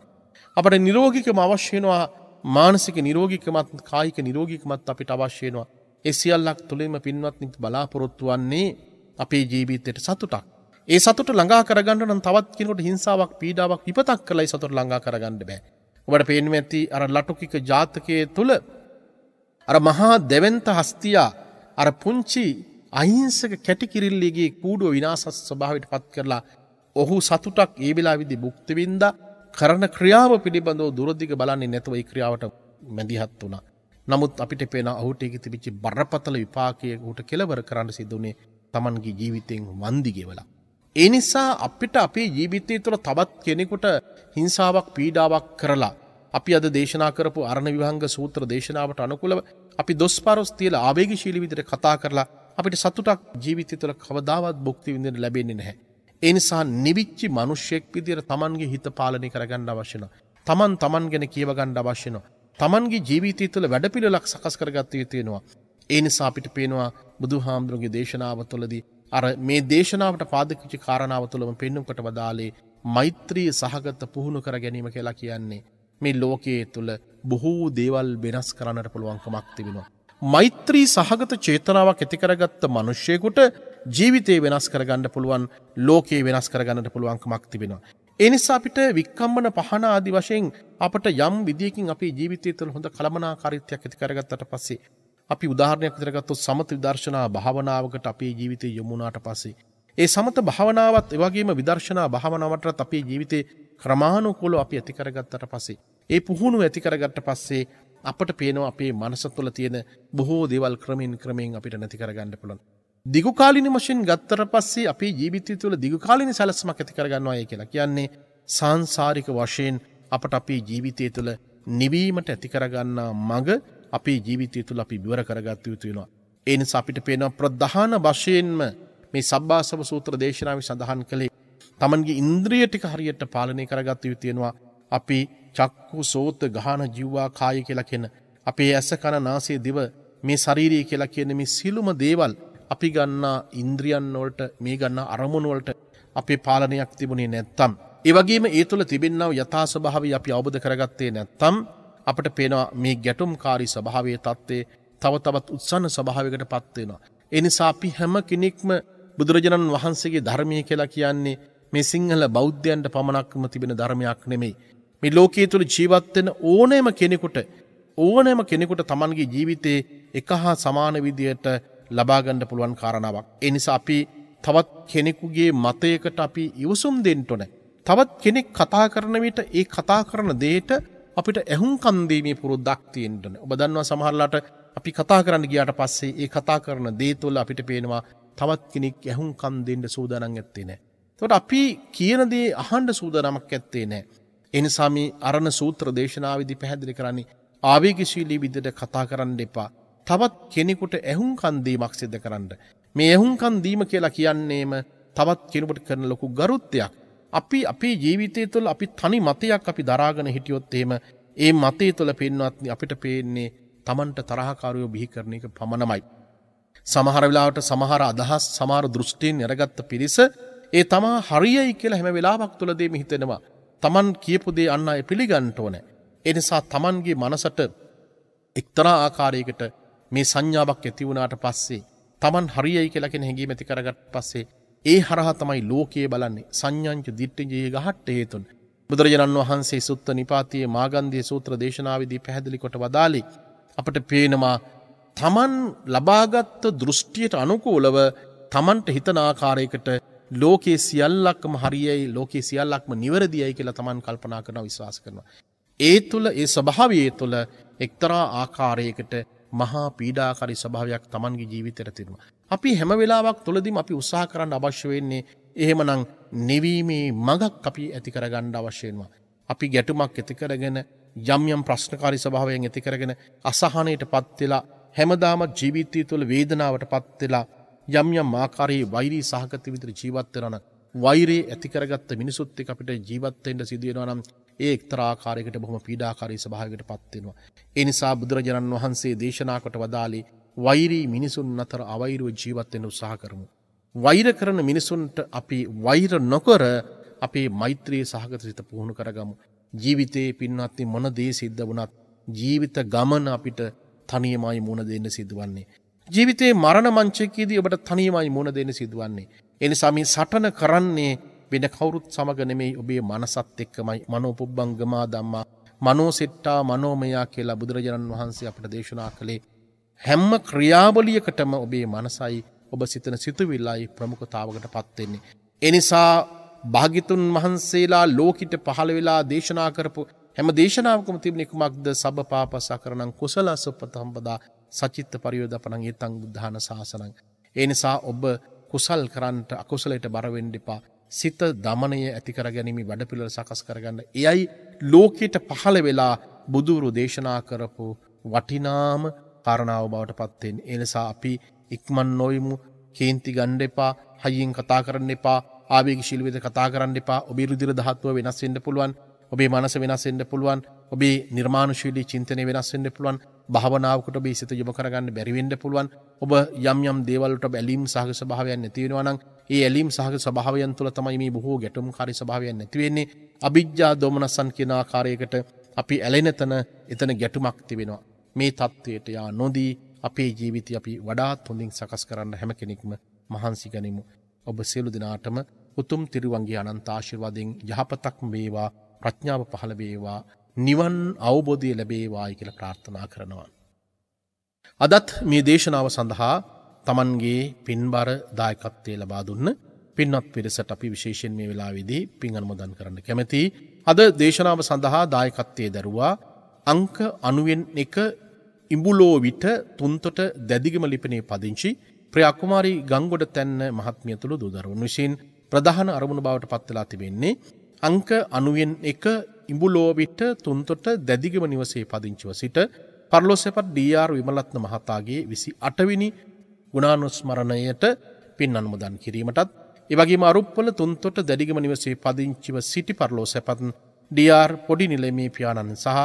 අපට නිරෝගීකම අවශ්‍ය වෙනවා, මානසික නිරෝගීකමත් කායික නිරෝගීකමත් අපිට අවශ්‍ය වෙනවා. ඒ සියල්ලක් තුළින්ම පින්වත්නි බලාපොරොත්තු වන්නේ අපේ ජීවිතයට සතුටක්. ඒ සතුට ළඟා කරගන්න නම් තවත් කෙනෙකුට හිංසාවක් පීඩාවක් විපතක් කළයි සතුට ළඟා කරගන්න බෑ. ඔබට පේන්නේ නැති අර ලටුකික ජාතකයේ තුල අර මහා දෙවන්ත හස්තියා අර පුංචි අහිංසක කැටිකිරිල්ලගේ කූඩුව විනාශ ස්වභාවයට පත් කරලා ඔහු සතුටක් ඒ වෙලාවේදී භුක්ති විඳා කරන ක්‍රියාව පිළිබඳව දුරදිග බලන්නේ නැතුව ඒ ක්‍රියාවට මැදිහත් වුණා. නමුත් අපිට පේන ඔහුට ඒක තිබිච්ච බරපතල විපාකයේ ඔහුට කෙලවර කරන්න සිදුුනේ Tamanගේ ජීවිතෙන් වන්දි ගෙවලා. ඒ නිසා අපිට අපේ ජීවිතය තුළ තවත් කෙනෙකුට හිංසාවක් පීඩාවක් කරලා අපි අද දේශනා කරපු අරණ විභංග සූත්‍ර දේශනාවට අනුකූලව අපි දොස්පරොස් තියලා ආවේගශීලී විදිහට කතා කරලා අපිට සතුටක් ජීවිතය තුළ කවදාවත් භුක්ති විඳින්න ලැබෙන්නේ නැහැ. ඒ නිසා නිවිච්චි මිනිසෙක් විදිහට Tamanගේ හිත පාලනය කරගන්න අවශ්‍ය වෙනවා. Taman ගැන කියව ගන්න අවශ්‍ය වෙනවා. Tamanගේ ජීවිතය තුළ වැඩපිළිවෙලක් සකස් කරගත යුතු වෙනවා. ඒ නිසා අපිට පේනවා බුදුහාමුදුරන්ගේ දේශනාව තුළදී අර මේ දේශනාවට පාදක වෙච්ච කාරණාව තුළම පෙන්වුම් කොට වදාළේ මෛත්‍රී සහගත පුහුණු කර ගැනීම කියලා කියන්නේ මේ ලෝකයේ තුළ බොහෝ දේවල් වෙනස් කරන්නට පුළුවන්කමක් තිබෙනවා. මෛත්‍රී සහගත චේතනාවක් ඇති කරගත්ත මිනිසෙකුට ජීවිතේ වෙනස් කරගන්න පුළුවන්, ලෝකේ වෙනස් කරගන්නට පුළුවන්කමක් තිබෙනවා. ඒ නිසා අපිට වික්කම්මන පහන ආදි වශයෙන් අපට යම් විදියකින් අපේ ජීවිතය තුළ හොඳ කළමනාකාරීත්වයක් ඇති කරගත්තට පස්සේ අපි උදාහරණයක් විදිහට ගත්තොත් සමත විදර්ශනා භාවනාවකට අපේ ජීවිතය යොමු වුණාට පස්සේ ඒ සමත භාවනාවත් ඒ වගේම විදර්ශනා භාවනාවටත් අපේ ජීවිතේ ක්‍රමානුකූලව අපි ඇති කරගත්තට පස්සේ ඒ පුහුණුව ඇති කරගත්ත පස්සේ අපට පේනවා අපේ මනස තුළ තියෙන බොහෝ දේවල් ක්‍රමෙන් අපිට නැති කරගන්න පුළුවන්. දිගු කාලින වශයෙන් ගත්තට පස්සේ අපේ ජීවිතය තුළ දිගු කාලින සැලැස්මක් ඇති කරගන්නවා කියලා කියන්නේ සාංශාරික වශයෙන් අපට අපේ ජීවිතය තුළ නිවීමට ඇති කරගන්නා මඟ අපේ ජීවිතය තුළ අපි විවර කරගත යුතු වෙනවා. ඒ නිසා අපිට පේනවා ප්‍රධාන වශයෙන්ම මේ සබ්බාසව සූත්‍ර දේශනාවේ සඳහන් කළේ තමන්ගේ ඉන්ද්‍රිය ටික හරියට පාලනය කරගත යුතු වෙනවා. අපි චක්කු සෝත ගාහන ජීවා කාය කියලා කියන අපේ ඇස කන නාසය දිව මේ ශාරීරිය කියලා කියන මේ සියලුම දේවල් අපි ගන්නා ඉන්ද්‍රියන් වලට මේ ගන්නා අරමුණු වලට අපේ පාලනයක් තිබුණේ නැත්තම්, ඒ වගේම ඒ තුළ තිබෙනා යථා ස්වභාවය අපි අවබෝධ කරගත්තේ නැත්තම් අපිට පේනවා මේ ගැටුම්කාරී ස්වභාවයේ தත්ත්වය තව තවත් උත්සන්න ස්වභාවයකට පත් වෙනවා. ඒ නිසා අපි හැම කෙනෙක්ම බුදුරජාණන් වහන්සේගේ ධර්මය කියලා කියන්නේ මේ සිංහල බෞද්ධයන්ට පමණක්ම තිබෙන ධර්මයක් නෙමෙයි. මේ ලෝකයේ තුල ජීවත් වෙන ඕනෑම කෙනෙකුට තමන්ගේ ජීවිතේ එක හා සමාන විදියට ලබා ගන්න පුළුවන් කාරණාවක්. ඒ නිසා අපි තවත් කෙනෙකුගේ මතයකට අපි ඉවසුම් දෙන්න ඕනේ. තවත් කෙනෙක් කතා කරන විට ඒ කතා කරන දෙයට අපිට ඇහුම්කන් දීමේ පුරුද්දක් තියෙන්න ඕනේ. ඔබ දන්නවා සමහරලාට අපි කතා කරන්න ගියාට පස්සේ ඒ කතා කරන දේ තුළ අපිට පේනවා තවත් කෙනෙක් ඇහුම්කන් දෙන්න සූදානම් නැත්තේ නෑ. එතකොට අපි කියන දේ අහන්න සූදානමක් නැත්තේ නෑ. ඒ නිසා මේ අරණ සූත්‍ර දේශනාවේදී පැහැදිලි කරන්නේ ආවේගශීලී විදිහට කතා කරන්න එපා. තවත් කෙනෙකුට ඇහුම්කන් දීමක් සිදු කරන්න. මේ ඇහුම්කන් දීම කියලා කියන්නේම තවත් කෙනෙකුට කරන ලොකු ගරුත්වයක්. අපි අපේ ජීවිතය තුළ අපි තනි මතයක් අපි දරාගෙන හිටියොත් එහෙම ඒ මතය තුළ පින්වත්නි අපිට පේන්නේ Tamanට තරහකාරයෝ බිහි කරන එක පමණමයි. සමහර වෙලාවට සමහර අදහස් සමහර දෘෂ්ටීන් අරගත්ත පිරිස ඒ තමා හරියයි කියලා හැම වෙලාවක් තුළදීම හිතෙනවා. Taman කියපු දේ අන් අය පිළිගන්න ඕනේ. ඒ නිසා Tamanගේ මනසට එක්තරා ආකාරයකට මේ සංඥාවක් ඇති වුණාට පස්සේ Taman හරියයි කියලා කියන හැඟීම ඇති කරගත්ත පස්සේ ඒ හරහා තමයි ලෝකයේ බලන්නේ සංඥාංච දිට්ඨිජේ ගහට්ට හේතුන්. බුදුරජාණන් වහන්සේ සුත්ත නිපාතියේ මාගන්ධී සූත්‍ර දේශනාවේදී පැහැදිලි කොට වදාළේ අපට පේනවා තමන් ලබාගත් දෘෂ්ටියට අනුකූලව තමන්ට හිතන ආකාරයකට ලෝකේ සියල්ලක්ම හරියයි ලෝකේ සියල්ලක්ම නිවැරදියයි කියලා තමන් කල්පනා කරනවා විශ්වාස කරනවා. ඒ තුල ඒ ස්වභාවයේ තුල එක්තරා ආකාරයකට මහා පීඩාකාරී ස්වභාවයක් තමන්ගේ ජීවිතයට තියෙනවා. අපි හැම වෙලාවක් තුලදීම අපි උත්සාහ කරන්න අවශ්‍ය වෙන්නේ එහෙමනම් නිවීමේ මඟක් අපි ඇති කරගන්න අවශ්‍ය වෙනවා. අපි ගැටුමක් ඇති කරගෙන යම් ප්‍රශ්නකාරී ස්වභාවයෙන් ඇති කරගෙන අසහනයටපත් වෙලා හැමදාම ජීවිතය තුළ වේදනාවටපත් වෙලා යම් ආකාරයේ වෛරී සහගත විදිහට ජීවත් වෙනවා නම් වෛරය ඇති කරගත්ත මිනිසුත් එක්ක අපිට ජීවත් වෙන්න සිදු වෙනවා නම් ඒ එක්තරා ආකාරයකට බොහොම පීඩාකාරී ස්වභාවයකටපත් වෙනවා. ඒ නිසා බුදුරජාණන් වහන්සේ දේශනා කොට වදාළේ වෛරී මිනිසුන් අතර අවෛරව ජීවත් වෙන්න උත්සාහ කරමු. වෛර කරන මිනිසුන්ට අපි වෛර නොකර අපේ මෛත්‍රී සහගත සිත පුහුණු කරගමු. ජීවිතේ පින්වත්නි මොන දේ සිද්ධ වුණත් ජීවිත ගමන අපිට තනියමයි මුණ දෙන්න සිදුවන්නේ. ජීවිතේ මරණ මංචකයේදී ඔබට තනියමයි මුණ දෙන්න සිදුවන්නේ. ඒ නිසා මේ සටන කරන්නේ වෙන කවුරුත් සමග නෙමෙයි ඔබේ මනසත් එක්කමයි. මනෝපුබ්බංගමා ධම්මා මනෝසෙට්ටා මනෝමයා කියලා බුදුරජාණන් වහන්සේ අපට දේශනා කළේ. හැම ක්‍රියාවලියකටම ඔබේ මනසයි ඔබ සිතන සිතුවිල්ලයි ප්‍රමුඛතාවකට පත් වෙන්නේ. ඒ නිසා භාග්‍යතුන් වහන්සේලා ලෝකිට පහළ වෙලා දේශනා කරපු හැම දේශනාවකම තිබෙන කුමක්ද සබ්බපාපසකරණං කුසලසුප්පතම්පදා සචිත්ත පරියෝදපණං ඊතං බුද්ධාන ශාසනං. ඒ නිසා ඔබ කුසල් කරන්නට අකුසලයට බර වෙන්න එපා. සිත දමනය ඇති කරගැනීමේ වැඩපිළිවෙල සකස් කරගන්න. එයයි ලෝකෙට පහළ වෙලා බුදුරු දේශනා කරපු වටිනාම කාරණාව බවට පත් වෙන්නේ. ඒ නිසා අපි ඉක්මන් නොයිමු, කේන්ති ගන්න එපා, හයියෙන් කතා කරන්න එපා, ආවේගශීලී විදිහට කතා කරන්න එපා. ඔබේ රුධිර ධාතුව වෙනස් වෙන්න පුළුවන්. ඔබේ මනස වෙනස් වෙන්න පුළුවන්. ඔබේ නිර්මාණශීලී චින්තනය වෙනස් වෙන්න පුළුවන්. භාවනාවකට ඔබේ සිත යොමු කරගන්න බැරි වෙන්න පුළුවන්. ඔබ යම් දේවල් වලට ඇලීම් සහගත ස්වභාවයක් නැති වෙනවා නම් ඒ ඇලීම් සහගත ස්වභාවයන් තුළ තමයි මේ බොහෝ ගැටුම්කාරී ස්වභාවයන් නැති වෙන්නේ. අවිජ්ජා දෝමනසන් කියන ආකාරයකට අපි ඇලෙන තැන එතන ගැටුමක් තිබෙනවා. මේ தത്വයට යා නොදී අපේ ජීවිතය අපි වඩාත් හොඳින් සකස් කරන්න හැම කෙනෙක්ම මහන්සි ගනිමු. ඔබ සියලු දෙනාටම උතුම් තිරුවන්ගේ අනන්ත ආශිර්වාදයෙන් යහපතක් වේවා, ප්‍රඥාව පහළ වේවා, නිවන් අවබෝධය ලැබේවායි කියලා ප්‍රාර්ථනා කරනවා. අදත් මේ දේශනාව සඳහා තමන්ගේ පින්බර දායකත්වයේ ලබා දුන්න පින්වත් පිරිසට අපි විශේෂයෙන් මේ වෙලාවේදී පින් අනුමෝදන් කරන්න කැමැතියි. අද දේශනාව සඳහා දායකත්වයේ දරුවා අංක 91 ඉඹුලෝ විට තුන්තොට දැදිගම ලිපිනේ පදිංචි ප්‍රියා කුමාරී ගංගොඩ තැන්න මහත්මිය තුළු දූ දරුවන් විසින් ප්‍රධාන අරමුණු බවට පත් වෙලා තිබෙන්නේ අංක 91 ඉඹුලෝ විට තුන්තොට දැදිගම නිවසේ පදිංචිව සිට පර්ලෝසෙපත් ඩී.ආර්. විමලත්න මහතාගේ 28 වෙනි ගුණානුස්මරණයට පින් අනුමෝදන් කිරීමටත් ඒ වගේම අරුප්පල තුන්තොට දැඩිගම නිවසේ පදිංචිව සිටි පරලෝ සැපත් ඩී.ආර්. පොඩි නිලමේ පියාණන් සහ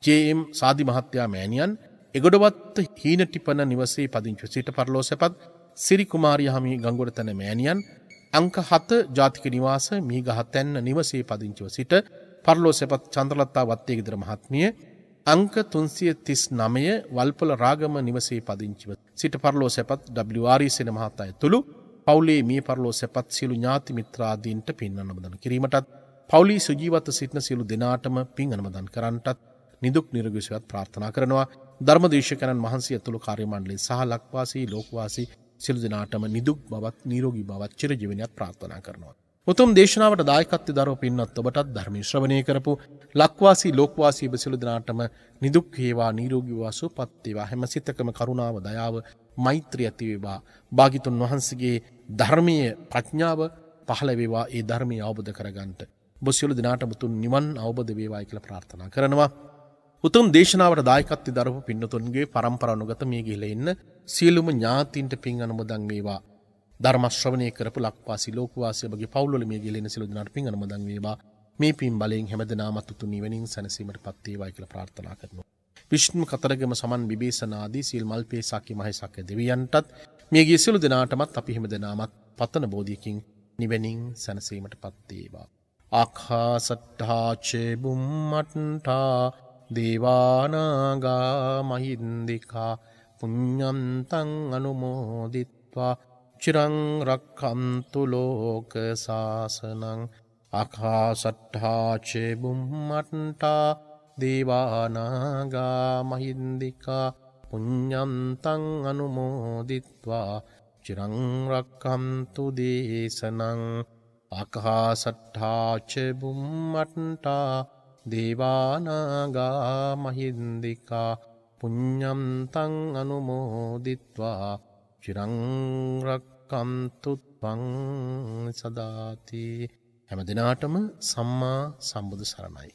ජේ.එම්. සාදි මහත්තයා මෑණියන් එගොඩවත්ත හීනටිපන නිවසේ පදිංචිව සිට පරලෝ සැපත් සිරි කුමාරිය හමි ගංගොඩතැන මෑණියන් අංක 7 ජාතික නිවාස මීගහතැන්න නිවසේ පදිංචිව සිට පරලෝ සැපත් චන්ද්‍රලතා වත්තේගෙදර මහත්මිය අංක 339 වල්පොල රාගම නිවසේ පදිංචිව සිට පරලෝ සැපත් W.ආර්.ඊ. සෙන මහතා ඇතුළු පවුලේ මේ පරලෝ සැපත් සියලු ඥාති මිත්‍රාදීන්ට පින් අනුමෝදන් කිරීමටත් පවුලේ සුජීවත්ව සිටින සියලු දෙනාටම පින් අනුමෝදන් කරන්නටත් නිදුක් නිරෝගී සුවයත් ප්‍රාර්ථනා කරනවා. ධර්මදේශකයන්න් වහන්සේ ඇතුළු කාර්ය මණ්ඩලය සහ ලක්වාසී ලෝකවාසී සියලු දෙනාටම නිදුක් බවත් නිරෝගී බවත් චිරජීවනයත් ප්‍රාර්ථනා කරනවා. උතුම් දේශනාවට දායකත්වය දරව පින්වත් ඔබටත් ධර්මයේ ශ්‍රවණය කරපු ලක්වාසී ලෝකවාසී සියලු දෙනාටම නිදුක් වේවා නිරෝගී වේවා සුවපත් වේවා හැම සිතකම කරුණාව දයාව මෛත්‍රිය ඇති වේවා. භාග්‍යතුන් වහන්සේගේ ධර්මීය ප්‍රඥාව පහළ වේවා. ඒ ධර්මය අවබෝධ කරගන්නට ඔබ සියලු දෙනාටම උතුම් නිවන් අවබෝධ වේවායි කියලා ප්‍රාර්ථනා කරනවා. උතුම් දේශනාවට දායකත්වය දරපු පින්නතුන්ගේ පරම්පරානුගත මේ ගිහිලා ඉන්න සියලුම ඥාතීන්ට පින් අනුමෝදන් වේවා. ධර්ම ශ්‍රවණය කරපු ලක්වාසී ලෝකවාසී ඔබගේ පවුල්වල මේ ගිහිලා ඉන්න සියලු දෙනාට පින් අනුමෝදන් වේවා. මේ පින් බලයෙන් හැමදෙනාමත් උතුම් නිවනින් සැනසීමටපත් වේවායි කියලා ප්‍රාර්ථනා කරනවා. විෂ්ණු කතරගම සමන් විභීෂණ ආදී සීල් මල්පේ සාක්‍ය මහේසාක්‍ය දෙවියන්ටත් මේ ගිය සියලු දෙනාටමත් අපි හැමදෙනාමත් පතන බෝධියකින් නිවනින් සැනසීමටපත් වේවා. ආඛාසට්ඨා චේ බුම්මට්ඨා දේවානාගා මහින්దికා පුඤ්ඤන්තං අනුමෝදිත්වා චිරං රක්ඛන්තු ලෝක සාසනං. ආකාශට්ඨා චේ බුම්මට්ඨා දේවානාගා මහින්దికා පුඤ්ඤන්තං අනුමෝදිත්වා චිරං රක්ඛන්තු දේශනං. ආකාශට්ඨා චේ බුම්මට්ඨා දේවානාගා මහින්దికා පුඤ්ඤන්තං අනුමෝදිත්වා චිරං රක්ඛන්තු ත්වං සදාති. හැම දිනාටම සම්මා සම්බුදු සරණයි.